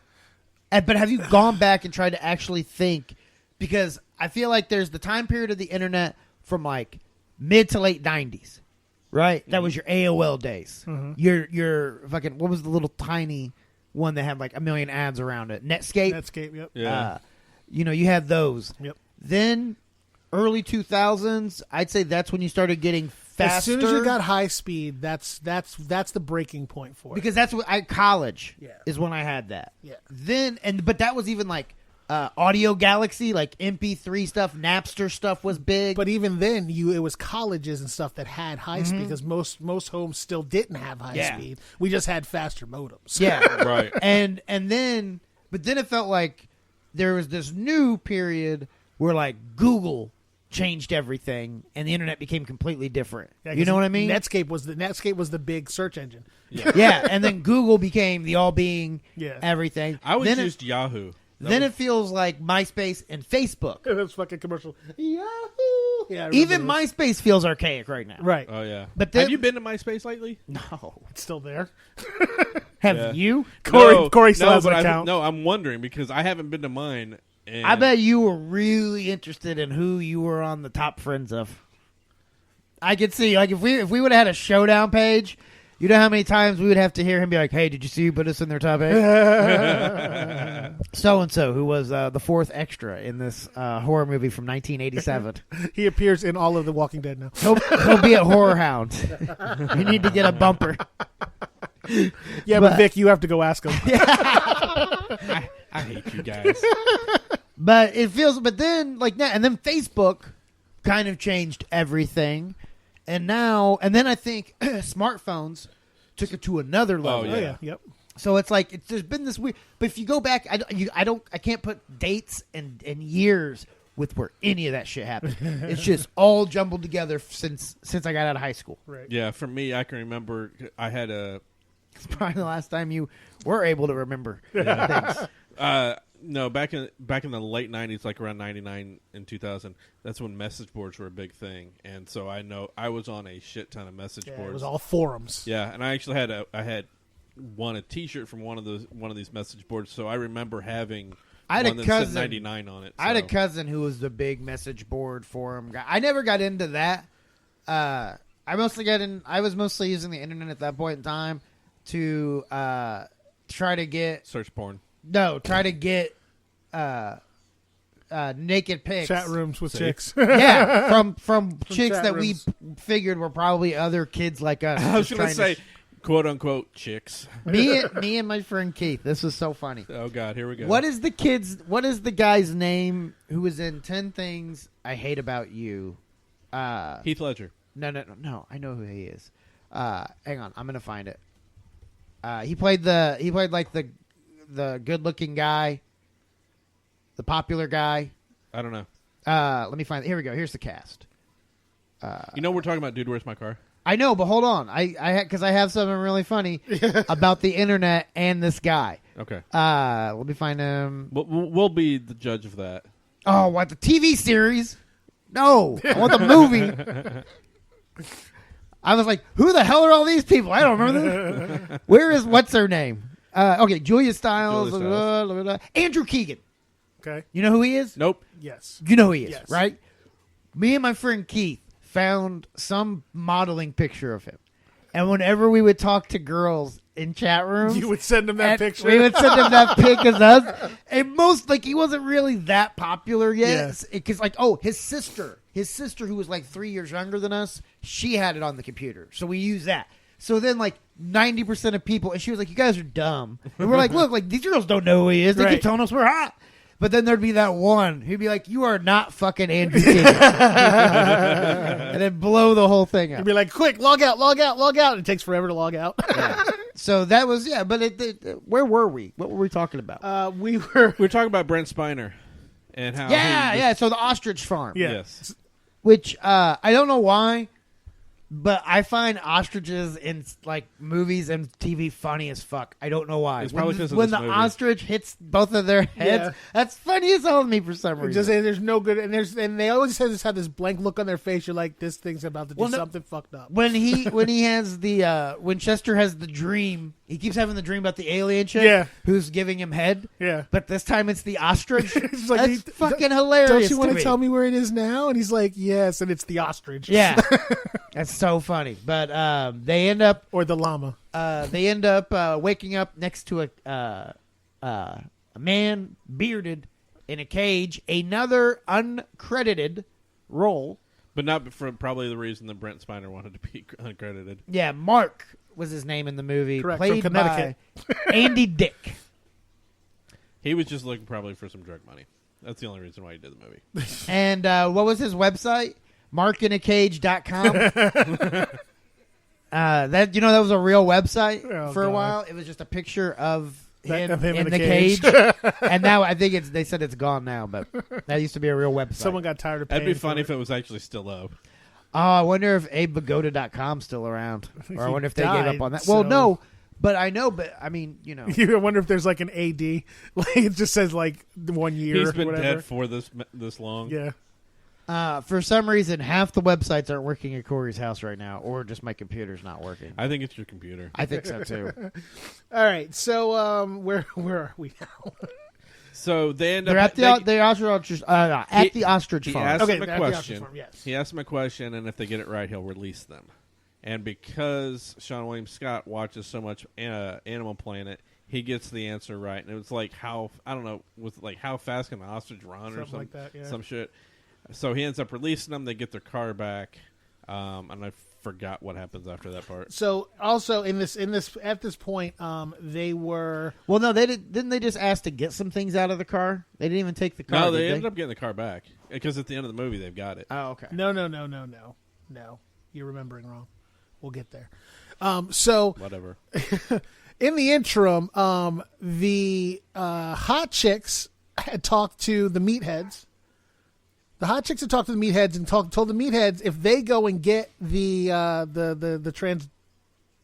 But have you gone back and tried to actually think? Because I feel like there's the time period of the internet from like mid to late 90s, right? That was your AOL days. Your fucking, what was the little tiny one that had like a million ads around it? Netscape? Netscape, yep. yeah. You had those. Yep. Then early 2000s, I'd say that's when you started getting faster. As soon as you got high speed, that's the breaking point for it. Because that's what college Yeah. is when I had that. Yeah. But that was even like Audio Galaxy, like MP3 stuff, Napster stuff was big. But even then, it was colleges and stuff that had high speed because most homes still didn't have high Yeah. speed. We just had faster modems. yeah, Right. and then it felt like there was this new period where like Google changed everything and the internet became completely different. Yeah, you know what I mean? Netscape was the big search engine. Yeah, and then Google became the all-being everything. I was then used Yahoo. Then it feels like MySpace and Facebook. That's fucking commercial. Yahoo! Yeah, I remember Even those. MySpace feels archaic right now. Right. Oh yeah. But then- have you been to MySpace lately? No. It's still there. Have Yeah. you? Corey still has an but account. I'm wondering because I haven't been to mine. And I bet you were really interested in who you were on the top friends of. I could see, like, if we would have had a showdown page, you know how many times we would have to hear him be like, "Hey, did you see who put us in their top 8?" So and so, who was the fourth extra in this horror movie from 1987. He appears in all of The Walking Dead now. He'll be at Horror Hound. You need to get a bumper. Yeah, but Vic, you have to go ask him. I hate you guys. But it feels, but then like that, and then Facebook kind of changed everything, and then I think smartphones took it to another level. Oh, Oh yeah, yep. So it's like there's been this weird. But if you go back, I can't put dates and years with where any of that shit happened. It's just all jumbled together since I got out of high school. Right. Yeah, for me, I can remember I had a. It's probably the last time you were able to remember things. No, back in the late 90s, like around 99 and 2000, that's when message boards were a big thing, and so I know I was on a shit ton of message Yeah, boards. it was all forums. Yeah, and I actually had won a T-shirt from one of these message boards, so I remember having I had one a that cousin said 99 on it. I had a so. cousin who was the big message board forum guy. I never got into that. I was mostly using the internet at that point in time to try to get Search porn. naked pics. Chat rooms with See? chicks. Yeah, from chicks chat that rooms. we figured were probably other kids like us. I was just going to trying say, quote unquote, chicks. me and my friend Keith. This was so funny. Oh God, here we go. What is the guy's name who was in 10 Things I Hate About You? Heath Ledger? No. I know who he is. Hang on, I'm gonna find it. He played like the good-looking guy, the popular guy. I don't know. Let me find it. Here we go. Here's the cast. We're talking about Dude, Where's My Car? I know, but hold on. Because I have something really funny about the internet and this guy. Okay. Let me find him. We'll be the judge of that. Oh, what, the TV series? No, I want the movie. I was like, who the hell are all these people? I don't remember them. What's her name? Okay, Julia Stiles. Julia Stiles. Andrew Keegan. Okay. You know who he is? Nope. Yes. You know who he is, Yes. right? Me and my friend Keith found some modeling picture of him. And whenever we would talk to girls in chat rooms, You would send him that and picture. we would send him that pic as us. And he wasn't really that popular yet. Because, his sister, who was like 3 years younger than us, she had it on the computer. So we used that. So then, 90% of people, and she was like, you guys are dumb. And we're like, look, these girls don't know who he is. They keep Right. telling us we're hot. But then there'd be that one who'd be like, "You are not fucking Andrew King," and then blow the whole thing up. You'd be like, "Quick, log out, log out, log out!" And it takes forever to log out. Yeah. So that was But where were we? What were we talking about? We were talking about Brent Spiner and how. So the ostrich farm. Yeah. Yes. Which I don't know why, but I find ostriches in like movies and TV funny as fuck. I don't know why. It's probably because of when this the movie. ostrich hits both of their heads, Yeah. that's funny as hell to me for some reason. just there's no good, and they always have this blank look on their face. You're like, this thing's about to do something fucked up. When he has when Chester has the dream, he keeps having the dream about the alien chick Yeah. who's giving him head. Yeah. But this time it's the ostrich. It's like, That's fucking hilarious. Don't you want to to tell me where it is now? And he's like, yes, and it's the ostrich. Yeah. That's so funny. But they end up Or the llama. waking up next to a man bearded in a cage. Another uncredited role. But not for probably the reason that Brent Spiner wanted to be uncredited. Yeah, Mark was his name in the movie. Correct, Played from by Connecticut. Andy Dick. He was just looking probably for some drug money. That's the only reason why he did the movie. And what was his website? markinacage.com. That was a real website for a God. while. It was just a picture of him in in a the cage. cage. And now I think they said it's gone now, but that used to be a real website. Someone got tired of paying. That'd be funny for if it was actually still up. Oh, I wonder if AbeBagoda.com's still around. Or I wonder if they gave died, up on that. so- Well, no. But I know, I mean, You wonder if there's like an AD. Like it just says like 1 year. He's been or whatever. dead for this long. Yeah. for some reason, half the websites aren't working at Corey's house right now, or just my computer's not working. I think it's your computer. I think so, too. All right. So where are we now? So they end up They're at the ostrich He farm. asked Okay, him they're a at the ostrich question. farm, yes. He asked him a question, and if they get it right, he'll release them. And because Sean William Scott watches so much Animal Planet, he gets the answer right. And it was like how fast can an ostrich run or Something like that, yeah. some shit. So he ends up releasing them. They get their car back, and I forgot what happens after that part. So also at this point, they were Well, no, they didn't they just ask to get some things out of the car? They didn't even take the car. No, they did ended up getting the car back because at the end of the movie they've got it. Oh, okay. no. You're remembering wrong. We'll get there. So Whatever. in the interim, the hot chicks had talked to the meatheads. The hot chicks had talked to the meatheads and told the meatheads if they go and get the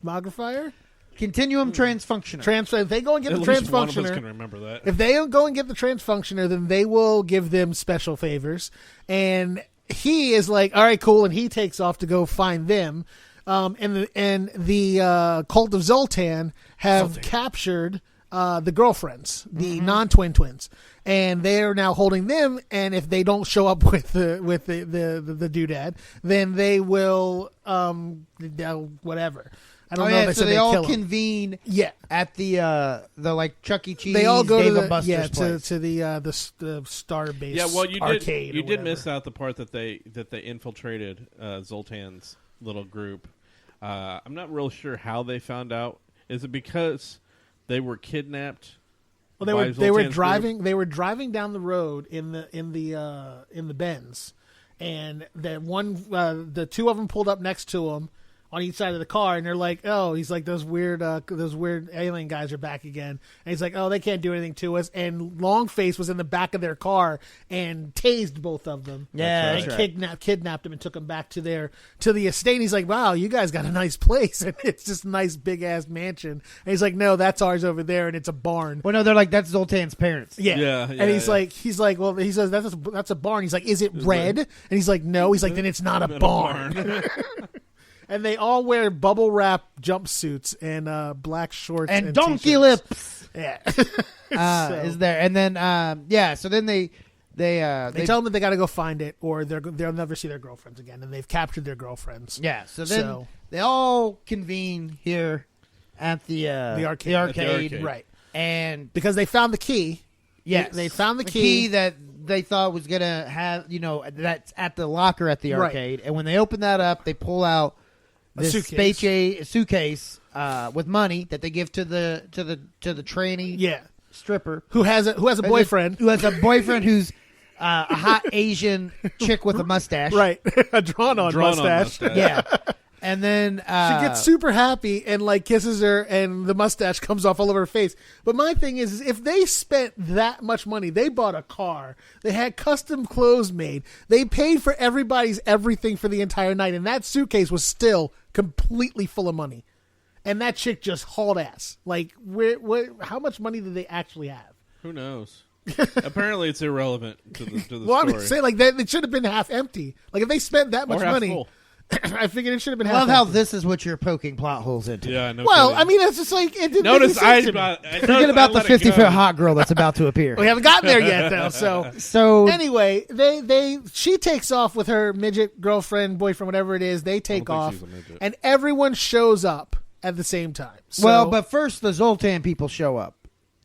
transmogrifier, Continuum transfunctioner. if they go and get At the least one of us transfunctioner, can remember that. if they go and get the transfunctioner, then they will give them special favors. And he is like, all right, cool, and he takes off to go find them. And the cult of Zoltan have captured the girlfriends, the non-twin twins, and they are now holding them. And if they don't show up with the doodad, then they will whatever. I don't know. If they so said they they'd all kill 'em. convene Yeah. at the like Chuck E. Cheese. They all go Dave to and Buster's place. to the Starbase. Yeah, well, you arcade. did or whatever. miss out the part that they infiltrated Zoltan's little group. I'm not real sure how they found out. Is it because they were kidnapped? Well, by they were Zoltan's driving. group? They were driving down the road in the Benz, and the two of them pulled up next to him on each side of the car, and they're like, "Oh," he's like, "those weird alien guys are back again." And he's like, "Oh, they can't do anything to us." And Longface was in the back of their car and tased both of them. Yeah, and that's right. kidnapped them and took them back to the estate. And he's like, "Wow, you guys got a nice place, and it's just a nice big ass mansion." And he's like, "No, that's ours over there, and it's a barn." Well, no, they're like, that's Zoltan's parents. Yeah, and he's like, well, he says that's a barn. He's like, is it red? And he's like, no. He's like, then it's not a barn. And they all wear bubble wrap jumpsuits and black shorts And and donkey t-shirts. lips Yeah, is there. And then, so then they tell them that they got to go find it, or they'll never see their girlfriends again, and they've captured their girlfriends. Yeah, so then they all convene here at the arcade. At the arcade. Right, and because they found the key. yes, they found the key that they thought was gonna have, that's at the locker at the arcade. And when they open that up, they pull out this suitcase with money that they give to the trainee. Yeah. stripper who has a boyfriend. who has a boyfriend who's a hot Asian chick with a mustache. Right. A drawn-on mustache. Yeah. And then she gets super happy and like kisses her, and the mustache comes off all over her face. But my thing is if they spent that much money, they bought a car, they had custom clothes made, they paid for everybody's everything for the entire night, and that suitcase was still completely full of money. And that chick just hauled ass. Like, how much money did they actually have? Who knows? Apparently, it's irrelevant to the story. Well, I would say like they should have been half empty. Like if they spent that much Or half money. full. I figured it should have been I half. love how empty. this is what you're poking plot holes into. Yeah, no Well, kidding. I mean, it's just like it didn't Notice make any sense to me. Forget about the 50-foot hot girl that's about to appear. We haven't gotten there yet, though. So So anyway, she takes off with her midget girlfriend, boyfriend, whatever it is. They take think off, she's a midget. and everyone shows up at the same time. So, well, but first the Zoltan people show up.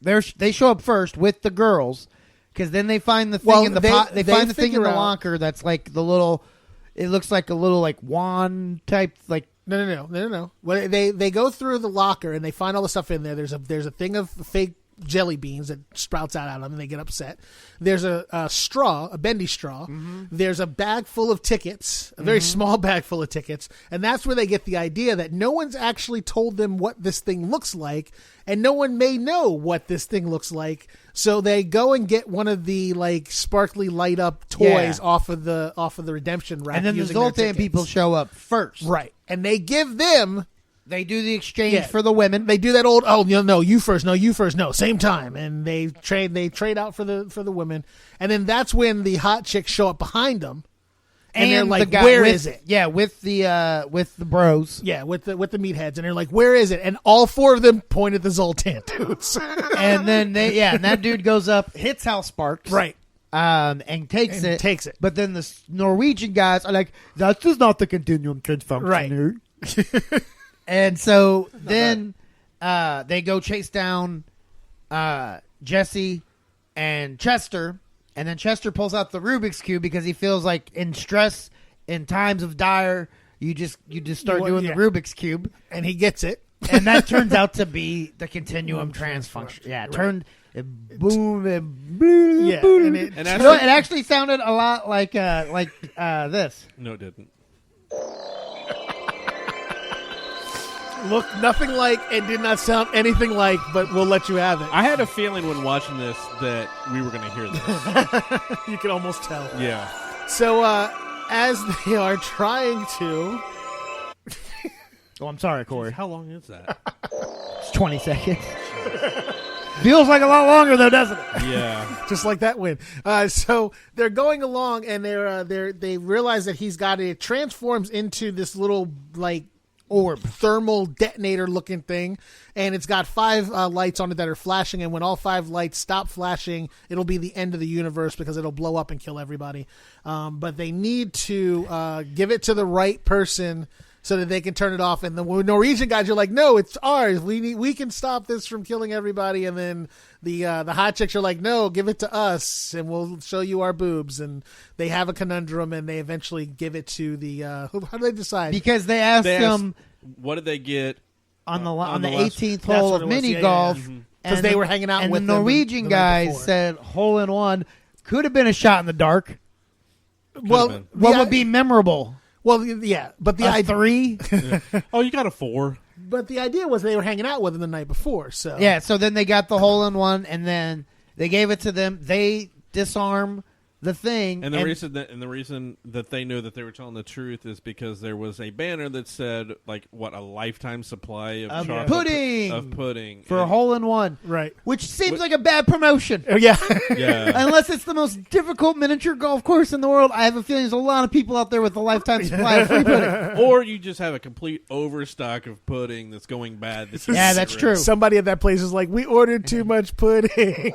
They show up first with the girls because then they find the thing in the pot. They find the thing in the locker that's like the little. It looks like a little like wand type like. No. Well, they go through the locker and they find all the stuff in there. There's a thing of fake jelly beans that sprouts out at them, and they get upset. There's a straw, a bendy straw. Mm-hmm. There's a bag full of tickets, a very small bag full of tickets, and that's where they get the idea that no one's actually told them what this thing looks like, and no one may know what this thing looks like. So they go and get one of the like sparkly light up toys off of the redemption rack, And then the using their Zoltan tickets. people show up first. Right, and they give them. They do the exchange for the women. They do that old no, you first, no, same time, and they trade out for the women, and then that's when the hot chicks show up behind them, and they're like, "Where is it?" Yeah, with the bros. Yeah, with the meatheads, and they're like, "Where is it?" And all four of them point at the Zoltan dudes, And then and that dude goes up, hits Hal Sparks, right? And takes And it. takes it. But then the Norwegian guys are like, "That is not the continuum transfunction." Right. And so then they go chase down Jesse and Chester, and then Chester pulls out the Rubik's Cube because he feels like in stress, in times of dire, you just start doing the Rubik's Cube, and he gets it, and that turns out to be the continuum transfunction. Yeah, it turned boom and boom. Yeah, boom. and And You know, it actually sounded a lot like this. No, it didn't. looked nothing like and did not sound anything like, but we'll let you have it. I had a feeling when watching this that we were going to hear this. You can almost tell. Yeah. So as they are trying to. Oh, I'm sorry, Corey. How long is that? It's 20 seconds. Feels like a lot longer though, doesn't it? Yeah. Just like that win. So they're going along, and they realize that he's got it transforms into this little like orb, thermal detonator looking thing, and it's got 5 lights on it that are flashing. And when all 5 lights stop flashing, it'll be the end of the universe because it'll blow up and kill everybody. But they need to give it to the right person so that they can turn it off. And the Norwegian guys are like, no, it's ours. We can stop this from killing everybody. And then the hot chicks are like, no, give it to us and we'll show you our boobs. And they have a conundrum, and they eventually give it to the how do they decide? Because they asked them what did they get on the on the 18th That's hole what of it was. mini Yeah, golf. yeah. Because they were hanging out and with the them Norwegian the night guys before. said hole in one could have been a shot in the dark. Well, been. What would be memorable? Well, yeah, but the A idea 3? Oh, you got a 4. But the idea was they were hanging out with him the night before. So Yeah, so then they got the hole in one, and then they gave it to them. They disarm the thing. And the reason that they knew that they were telling the truth is because there was a banner that said like a lifetime supply of chocolate pudding for a hole in one, right, which seems like a bad promotion. Yeah. Yeah. Unless it's the most difficult miniature golf course in the world. I have a feeling there's a lot of people out there with a lifetime supply of free pudding. Or you just have a complete overstock of pudding that's going bad. Yeah, that's true. Somebody at that place is like, we ordered too much pudding.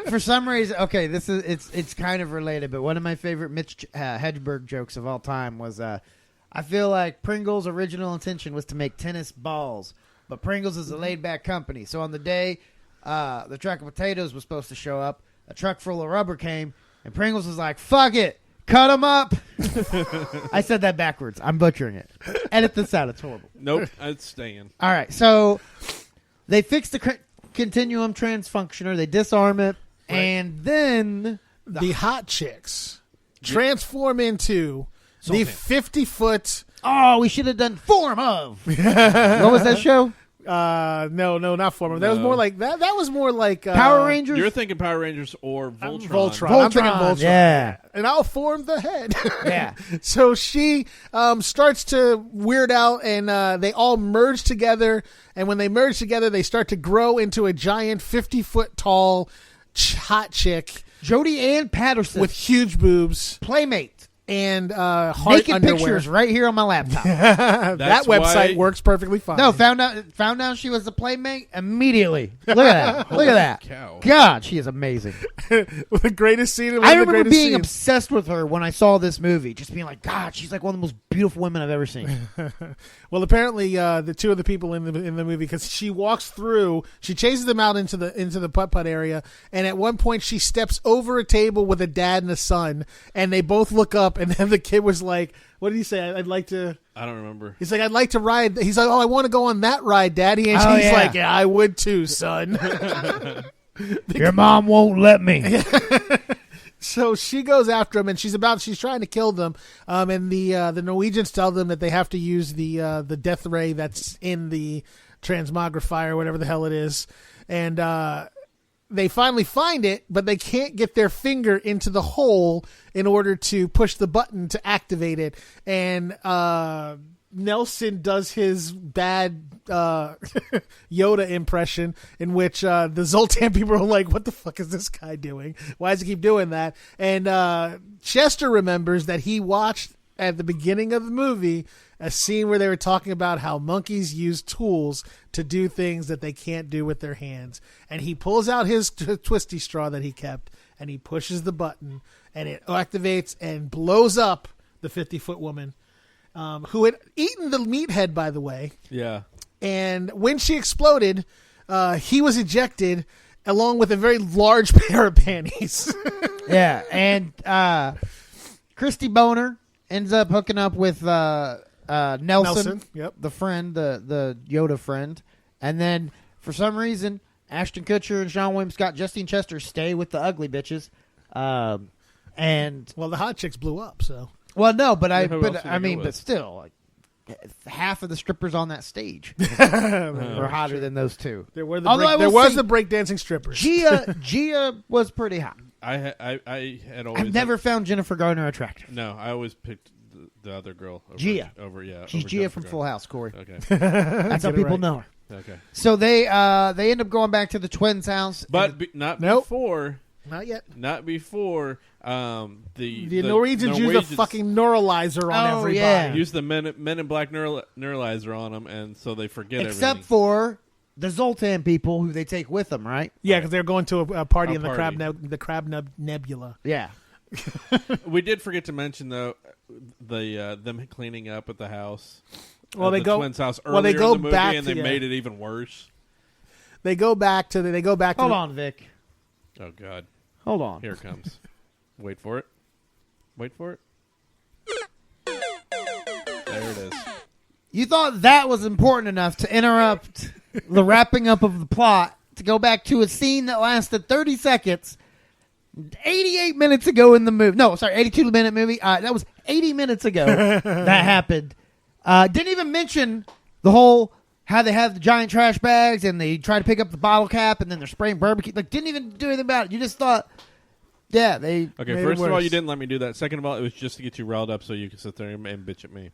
For some reason, okay, it's kind of related, but one of my favorite Mitch Hedberg jokes of all time was, I feel like Pringles' original intention was to make tennis balls, but Pringles is a laid-back company. So on the day the truck of potatoes was supposed to show up, a truck full of rubber came, and Pringles was like, fuck it, cut them up. I said that backwards. I'm butchering it. Edit this out. It's horrible. Nope, it's staying. All right, so they fixed the continuum transfunctioner. They disarm it, and then the hot chicks transform into the 50-foot. Oh, we should have done Form of. What was that show? No, not Form of. That was more like that. That was more like Power Rangers. You're thinking Power Rangers or Voltron. Voltron. I'm thinking Voltron. Yeah, and I'll form the head. Yeah. So she starts to weird out, and they all merge together. And when they merge together, they start to grow into a giant 50-foot tall hot chick, Jodie Ann Patterson with huge boobs, Playmate. And heart naked underwear. pictures right here on my laptop. That website works perfectly fine. No, found out she was a Playmate immediately. Look at that. Look at that. Cow. God, she is amazing. The greatest scene. I remember being obsessed with her when I saw this movie. Just being like, God, she's like one of the most beautiful women I've ever seen. Well, apparently, the two of the people in the movie, because she walks through, she chases them out into the putt-putt area, and at one point she steps over a table with a dad and a son, and they both look up, and then the kid was like, what did he say? I'd like to... I don't remember. He's like, I'd like to ride... He's like, oh, I want to go on that ride, Daddy. And she's like, yeah, I would too, son. Your mom won't let me. So she goes after him, and she's trying to kill them. And the Norwegians tell them that they have to use the death ray that's in the transmogrifier, or whatever the hell it is. And they finally find it, but they can't get their finger into the hole in order to push the button to activate it. And Nelson does his bad Yoda impression, in which the Zoltan people are like, what the fuck is this guy doing? Why does he keep doing that? And Chester remembers that he watched at the beginning of the movie a scene where they were talking about how monkeys use tools to do things that they can't do with their hands. And he pulls out his twisty straw that he kept, and he pushes the button, and it activates and blows up the 50-foot woman, who had eaten the meathead, by the way. Yeah. And when she exploded, he was ejected along with a very large pair of panties. Yeah, and Christy Boner ends up hooking up with Nelson, yep, the friend, the Yoda friend, and then for some reason, Ashton Kutcher and Sean William Scott, Justine Chester stay with the ugly bitches, and well, the hot chicks blew up, so well, no, but but still, like, half of the strippers on that stage were hotter than those two. There were the breakdancing strippers. Gia was pretty hot. I had always. I've never found Jennifer Garner attractive. No, I always picked the other girl. Gia. She's Gia from Full House, Corey. Okay. That's how people know her. Okay. So they end up going back to the twins' house, but before. Not yet. Not before. The Norwegians use a fucking neuralizer on everybody. Yeah. Use the Men in Black neuralizer on them, and so they forget everything. Except for the Zoltan people, who they take with them, right? Yeah, because they're going to a party in the Crab Nebula. Yeah. We did forget to mention, though, them cleaning up at the house. Well, the twins' house earlier in the movie, and they made it even worse. They go back to. Hold on, Vic. Oh God. Hold on. Here it comes. Wait for it. There it is. You thought that was important enough to interrupt the wrapping up of the plot to go back to a scene that lasted 30 seconds 88 minutes ago in the movie. No, sorry, 82-minute movie. That was 80 minutes ago that happened. Didn't even mention the whole how they have the giant trash bags and they try to pick up the bottle cap and then they're spraying barbecue. Like, didn't even do anything about it. You just thought, yeah, they. Okay, first of all, you didn't let me do that. Second of all, it was just to get you riled up so you could sit there and bitch at me.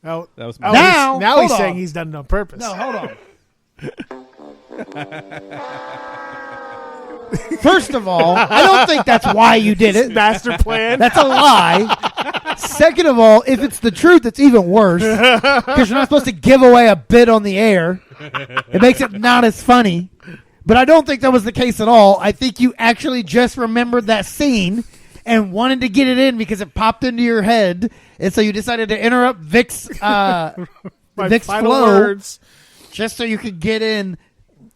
Oh, that was my now he's saying he's done it on purpose. No, hold on. First of all, I don't think that's why you did it. Master plan. That's a lie. Second of all, if it's the truth, it's even worse because you're not supposed to give away a bit on the air. It makes it not as funny. But I don't think that was the case at all. I think you actually just remembered that scene and wanted to get it in because it popped into your head, and so you decided to interrupt Vic's flow words, just so you could get in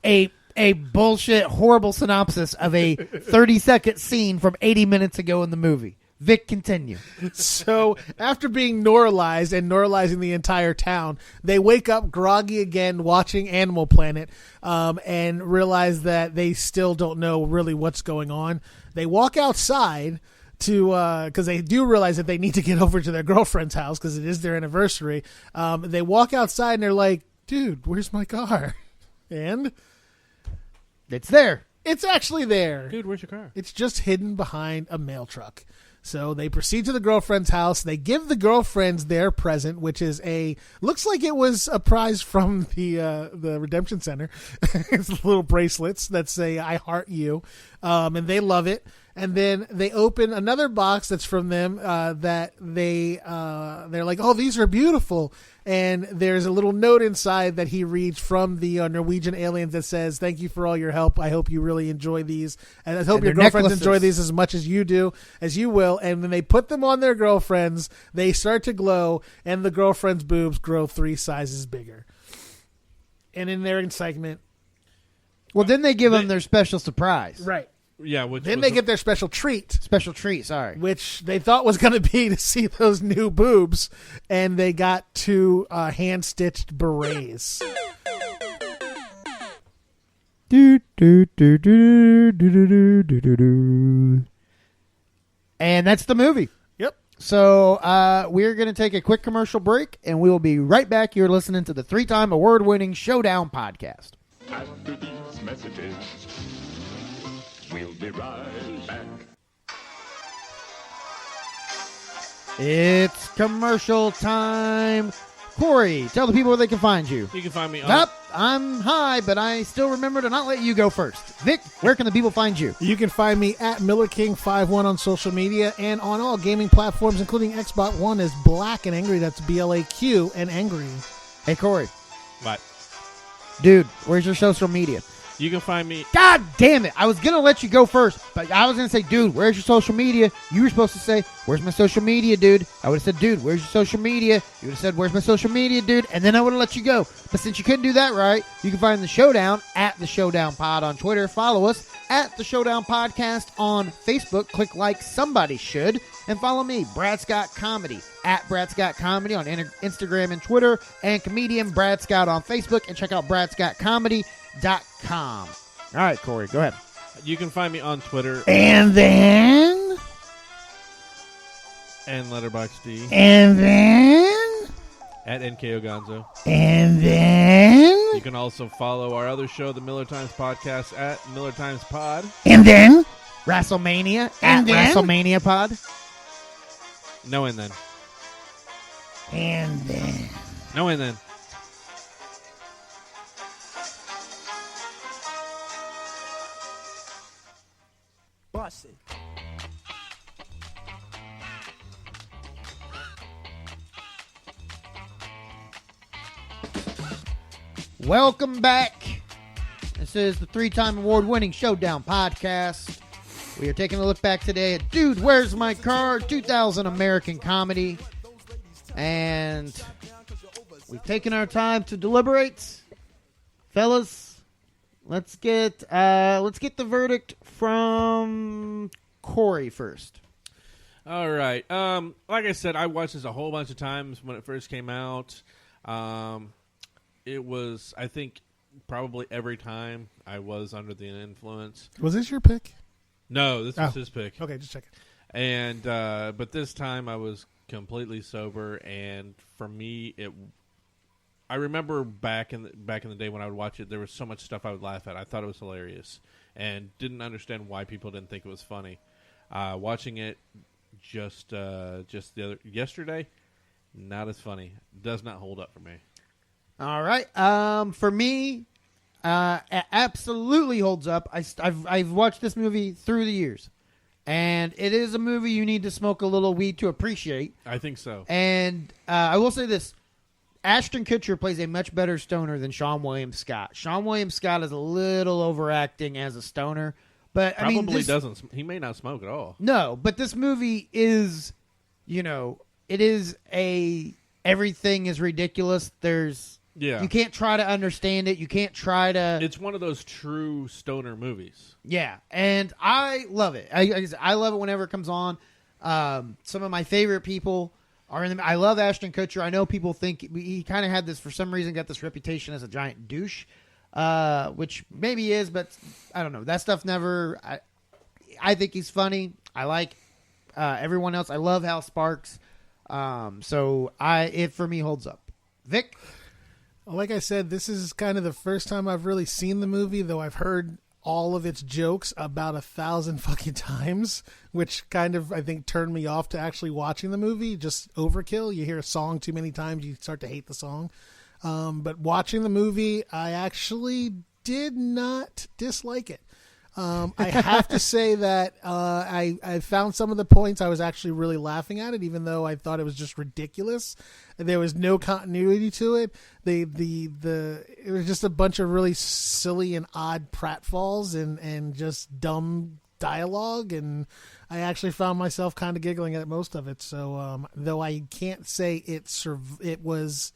a bullshit, horrible synopsis of a 30-second scene from 80 minutes ago in the movie. Vic, continue. So after being neuralized and neuralizing the entire town, they wake up groggy again watching Animal Planet and realize that they still don't know really what's going on. They walk outside to because they do realize that they need to get over to their girlfriend's house because it is their anniversary. They walk outside and they're like, dude, where's my car? And It's there. it's actually there. Dude, where's your car? It's just hidden behind a mail truck. So they proceed to the girlfriend's house. They give the girlfriends their present, which is looks like it was a prize from the Redemption Center. It's little bracelets that say "I heart you," and they love it. And then they open another box that's from them that they're like, oh, these are beautiful. And there's a little note inside that he reads from the Norwegian aliens that says, thank you for all your help. I hope you really enjoy these. And I hope your girlfriends enjoy these as much as you do, as you will. And when they put them on their girlfriends, they start to glow, and the girlfriend's boobs grow 3 sizes bigger. And in their excitement. Well, then they give them their special surprise. Right. Yeah. Then they get their special treat. Special treat, sorry. Which they thought was going to be to see those new boobs, and they got 2 hand-stitched berets. And that's the movie. Yep. So we're going to take a quick commercial break, and we will be right back. You're listening to the 3-time award-winning Showdown podcast. After these messages, we'll be right back. It's commercial time. Corey, tell the people where they can find you. You can find me on. Nope, I'm high, but I still remember to not let you go first. Vic, where can the people find you? You can find me at MillerKing51 on social media and on all gaming platforms, including Xbox One, as Black and Angry. That's BLAQ and Angry. Hey, Corey. Bye. Dude, where's your social media? You can find me. God damn it. I was going to let you go first, but I was going to say, dude, where's your social media? You were supposed to say, where's my social media, dude? I would have said, dude, where's your social media? You would have said, where's my social media, dude? And then I would have let you go. But since you couldn't do that right, you can find The Showdown at The Showdown Pod on Twitter. Follow us at The Showdown Podcast on Facebook. Click like somebody should. And follow me, Brad Scott Comedy, at Brad Scott Comedy on Instagram and Twitter, and comedian Brad Scott on Facebook. And check out bradscottcomedy.com. All right, Corey, go ahead. You can find me on Twitter And then... and Letterboxd And then... at NKO Gonzo. And then... You can also follow our other show, the Miller Times Podcast, at Miller Times Pod. And then... Wrastlemania And at then? Wrastlemania Pod. No and then. And then... No and then. Bossy. Welcome back. This is the 3-time award-winning Showdown podcast. We are taking a look back today at Dude, Where's My Car? 2000 American comedy. And we've taken our time to deliberate. Fellas, let's get the verdict from Corey first. All right. Like I said, I watched this a whole bunch of times when it first came out. It was, I think, probably every time I was under the influence. Was this your pick? No, this was his pick. Okay, just checking. And but this time I was completely sober, and for me, I remember back in the day when I would watch it, there was so much stuff I would laugh at. I thought it was hilarious, and didn't understand why people didn't think it was funny. Watching it just yesterday, not as funny. Does not hold up for me. All right. For me, it absolutely holds up. I've watched this movie through the years, and it is a movie you need to smoke a little weed to appreciate. I think so. And I will say this. Ashton Kutcher plays a much better stoner than Sean William Scott. Sean William Scott is a little overacting as a stoner, but Probably I mean, doesn't. He may not smoke at all. No, but this movie is, it is everything is ridiculous. Yeah. You can't try to understand it. You can't try to. It's one of those true stoner movies. Yeah, and I love it. I love it whenever it comes on. Some of my favorite people are in the. I love Ashton Kutcher. I know people think he kind of had this for some reason, got this reputation as a giant douche, which maybe he is, but I don't know. That stuff never. I think he's funny. I like everyone else. I love Hal Sparks. So it for me holds up. Vic? Like I said, this is kind of the first time I've really seen the movie, though I've heard all of its jokes about 1,000 fucking times, which kind of, I think, turned me off to actually watching the movie. Just overkill. You hear a song too many times, you start to hate the song. But watching the movie, I actually did not dislike it. I have to say that I found some of the points I was actually really laughing at it, even though I thought it was just ridiculous. There was no continuity to it. It was just a bunch of really silly and odd pratfalls and just dumb dialogue, and I actually found myself kind of giggling at most of it. So though I can't say it was.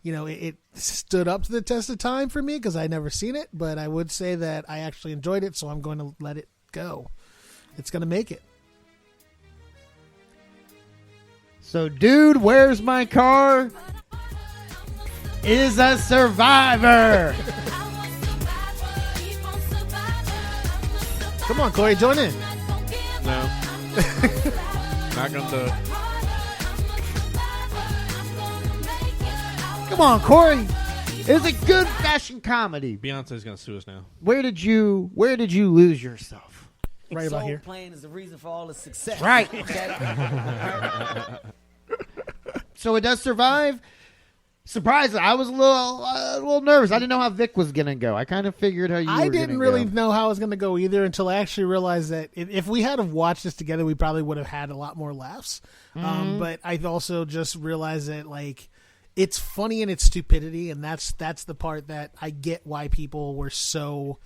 It stood up to the test of time for me because I never seen it, but I would say that I actually enjoyed it, so I'm going to let it go. It's going to make it. So, Dude, Where's My Car? Is a survivor. Come on, Corey, join in. No. Not going to do it. Come on, Corey. It's a good fashion comedy. Beyonce's going to sue us now. Where did you lose yourself? Right about here. Playing is the reason for all the success. Right. Okay. So it does survive. Surprisingly, I was a little nervous. I didn't know how Vic was going to go. I kind of figured how you were going to go. I didn't really know how I was going to go either until I actually realized that if we had have watched this together, we probably would have had a lot more laughs. But I also just realized that, like, it's funny in its stupidity, and that's the part that I get why people were so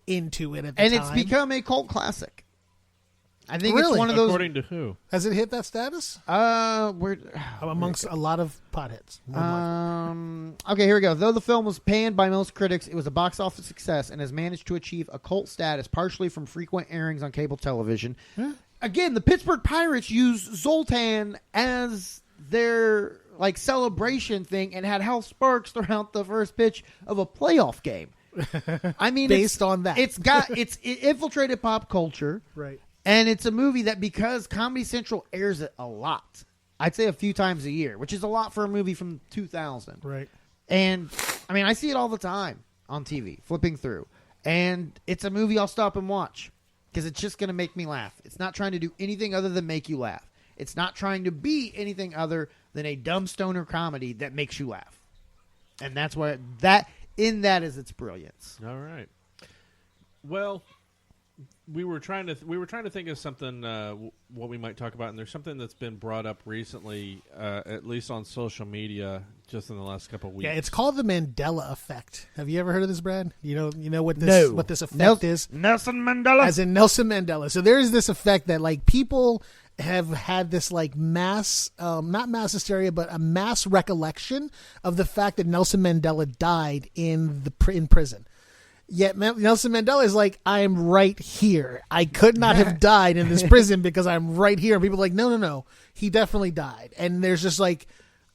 into it at the time. And it's become a cult classic. I think Really? it's one of those. According to who? Has it hit that status? Amongst a lot of potheads. Okay, here we go. Though the film was panned by most critics, it was a box office success and has managed to achieve a cult status, partially from frequent airings on cable television. Again, the Pittsburgh Pirates used Zoltan as their celebration thing and had Hal Sparks throughout the first pitch of a playoff game. I mean, based on that, it infiltrated pop culture, right? And it's a movie that, because Comedy Central airs it a lot, I'd say a few times a year, which is a lot for a movie from 2000, right? And I mean, I see it all the time on TV, flipping through, and it's a movie I'll stop and watch because it's just going to make me laugh. It's not trying to do anything other than make you laugh. It's not trying to be anything other than a dumb stoner comedy that makes you laugh. And that's why that is its brilliance. All right. Well, we were trying to think of something what we might talk about, and there's something that's been brought up recently, at least on social media, just in the last couple of weeks. Yeah, it's called the Mandela effect. Have you ever heard of this, Brad? You know what this effect is? Nelson Mandela, as in Nelson Mandela. So there is this effect that people have had this mass, not mass hysteria, but a mass recollection of the fact that Nelson Mandela died in prison. Yet Nelson Mandela is like, I am right here. I could not have died in this prison because I'm right here. And people are like, no, he definitely died. And there's just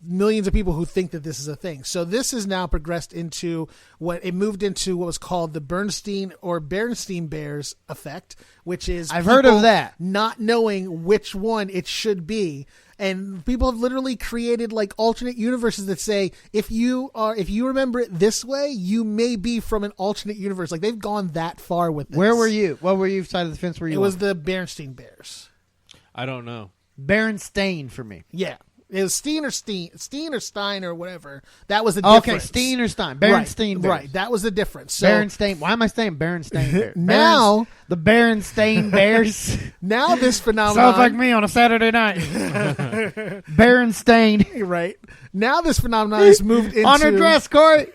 millions of people who think that this is a thing. So this has now progressed into what was called the Bernstein or Berenstein Bears effect, which is I've heard of that, not knowing which one it should be. And people have literally created alternate universes that say, if you remember it this way, you may be from an alternate universe. They've gone that far with this. Where were you? What were you side of the fence? Were you? It was the Berenstein Bears. I don't know. Berenstain for me. Yeah. It was Steen or Stein or whatever. That was the difference. Okay, Steen or Stein. Berenstain Bears. Right. That was the difference. So, Berenstain. Why am I saying Berenstain Bears? Now the Berenstain Bears. Now this phenomenon sounds like me on a Saturday night. Berenstain. Right. Now this phenomenon has moved into on her dress, Corey.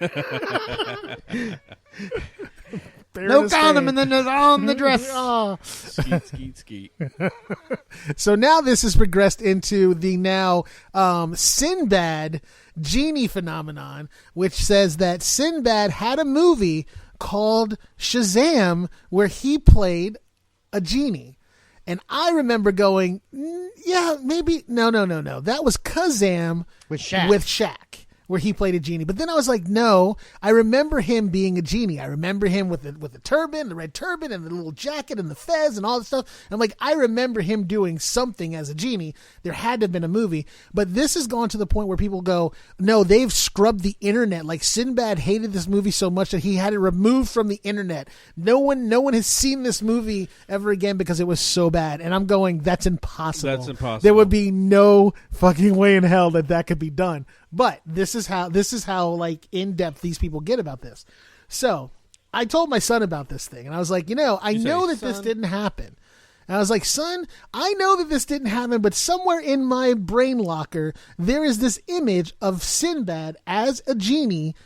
No condom, and then there's on the dress. Oh. Skeet. So now this has progressed into the now Sinbad genie phenomenon, which says that Sinbad had a movie called Shazam where he played a genie. And I remember going, yeah, maybe. No. That was Kazam With Shaq. With Shaq, where he played a genie. But then I was like, no, I remember him being a genie. I remember him with the turban, the red turban, and the little jacket and the fez and all this stuff. And I'm like, I remember him doing something as a genie. There had to have been a movie. But this has gone to the point where people go, no, they've scrubbed the internet. Like Sinbad hated this movie so much that he had it removed from the internet. No one has seen this movie ever again because it was so bad. And I'm going, that's impossible. That's impossible. There would be no fucking way in hell that could be done. But this is how like in depth these people get about this. So I told my son about this thing, and I was like, I know that this didn't happen. And I was like, son, I know that this didn't happen, but somewhere in my brain locker there is this image of Sinbad as a genie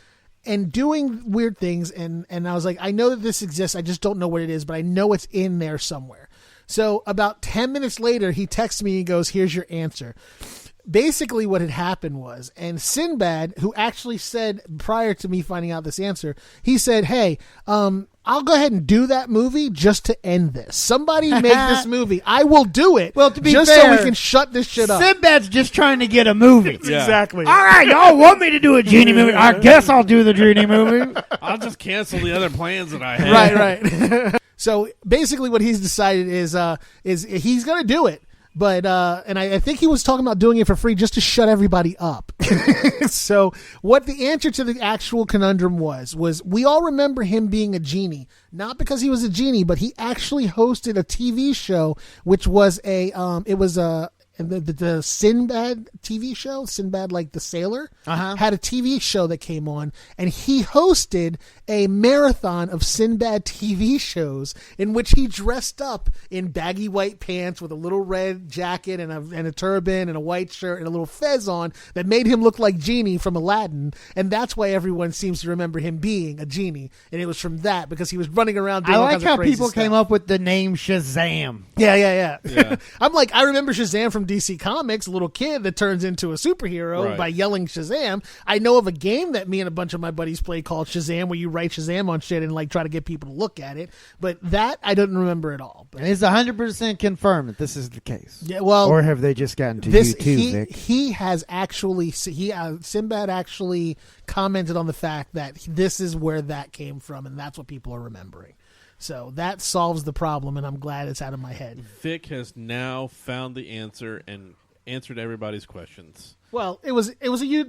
and doing weird things. And I was like, I know that this exists. I just don't know what it is, but I know it's in there somewhere. So about 10 minutes later, he texts me and goes, here's your answer. Basically what had happened was, and Sinbad, who actually said prior to me finding out this answer, he said, hey, I'll go ahead and do that movie just to end this. Somebody make this movie. I will do it. Well, to be just fair, so we can shut this shit up. Sinbad's just trying to get a movie. Exactly. All right, y'all want me to do a genie movie? I guess I'll do the genie movie. I'll just cancel the other plans that I had. Right. So basically what he's decided is he's going to do it. But and I think he was talking about doing it for free just to shut everybody up. So what the answer to the actual conundrum was we all remember him being a genie, not because he was a genie, but he actually hosted a TV show, which was the Sinbad TV show, Sinbad like the sailor, had a TV show that came on, and he hosted a marathon of Sinbad TV shows in which he dressed up in baggy white pants with a little red jacket and a turban and a white shirt and a little fez on that made him look like Genie from Aladdin, and that's why everyone seems to remember him being a genie, and it was from that because he was running around doing I all like kinds of how crazy people stuff. came up with the name Shazam. Yeah. I'm like, I remember Shazam from DC Comics, a little kid that turns into a superhero by yelling Shazam. I know of a game that me and a bunch of my buddies play called Shazam, where you write Shazam on shit and like try to get people to look at it. But that I don't remember at all. But And it's 100% confirmed that this is the case. yeah, well, Or have they just gotten to this you too, Vic? he has actually Sinbad actually commented on the fact that this is where that came from, and that's what people are remembering. So that solves the problem, and I'm glad it's out of my head. Vic has now found the answer and answered everybody's questions. Well, it was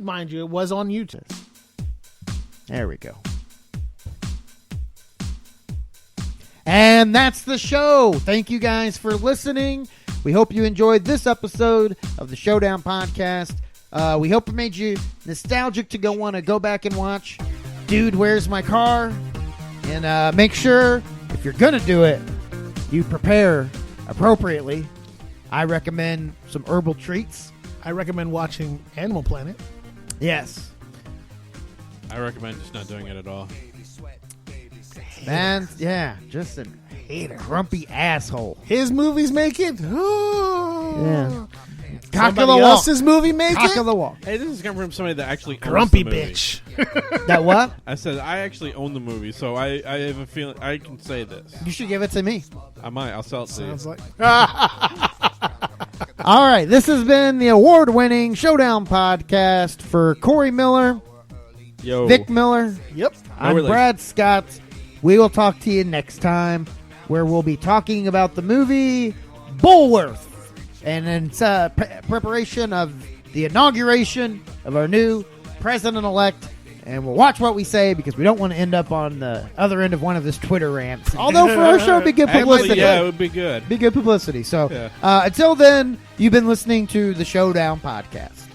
mind you, it was on YouTube. There we go. And that's the show. Thank you guys for listening. We hope you enjoyed this episode of the Showdown Podcast. We hope it made you nostalgic to want to go back and watch Dude, Where's My Car? And make sure, if you're going to do it, you prepare appropriately. I recommend some herbal treats. I recommend watching Animal Planet. Yes. I recommend just not doing it at all. Man, yeah, just a grumpy asshole. His movies make it. Ooh. Yeah. Cock of the Somebody walk. else's movie make Cock it. of the walk. Hey, this is coming from somebody that actually owns Grumpy the movie. bitch. That what? I said I actually own the movie, so I have a feeling I can say this. You should give it to me. I might. I'll sell it to you. Sounds like All right, this has been the award-winning Showdown Podcast for Corey Miller, Yo. Vic Miller. yep. I'm relation. Brad Scott. We will talk to you next time, where we'll be talking about the movie Bulworth, and in preparation of the inauguration of our new president-elect. And we'll watch what we say because we don't want to end up on the other end of one of his Twitter rants. Although for our show, it'd be good publicity. Actually, yeah, it would be good. Be good publicity. So Yeah. until then, you've been listening to the Showdown Podcast.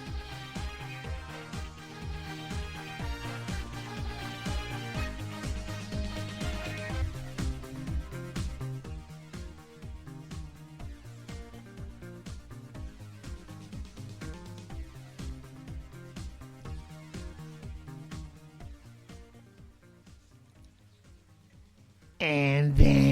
And then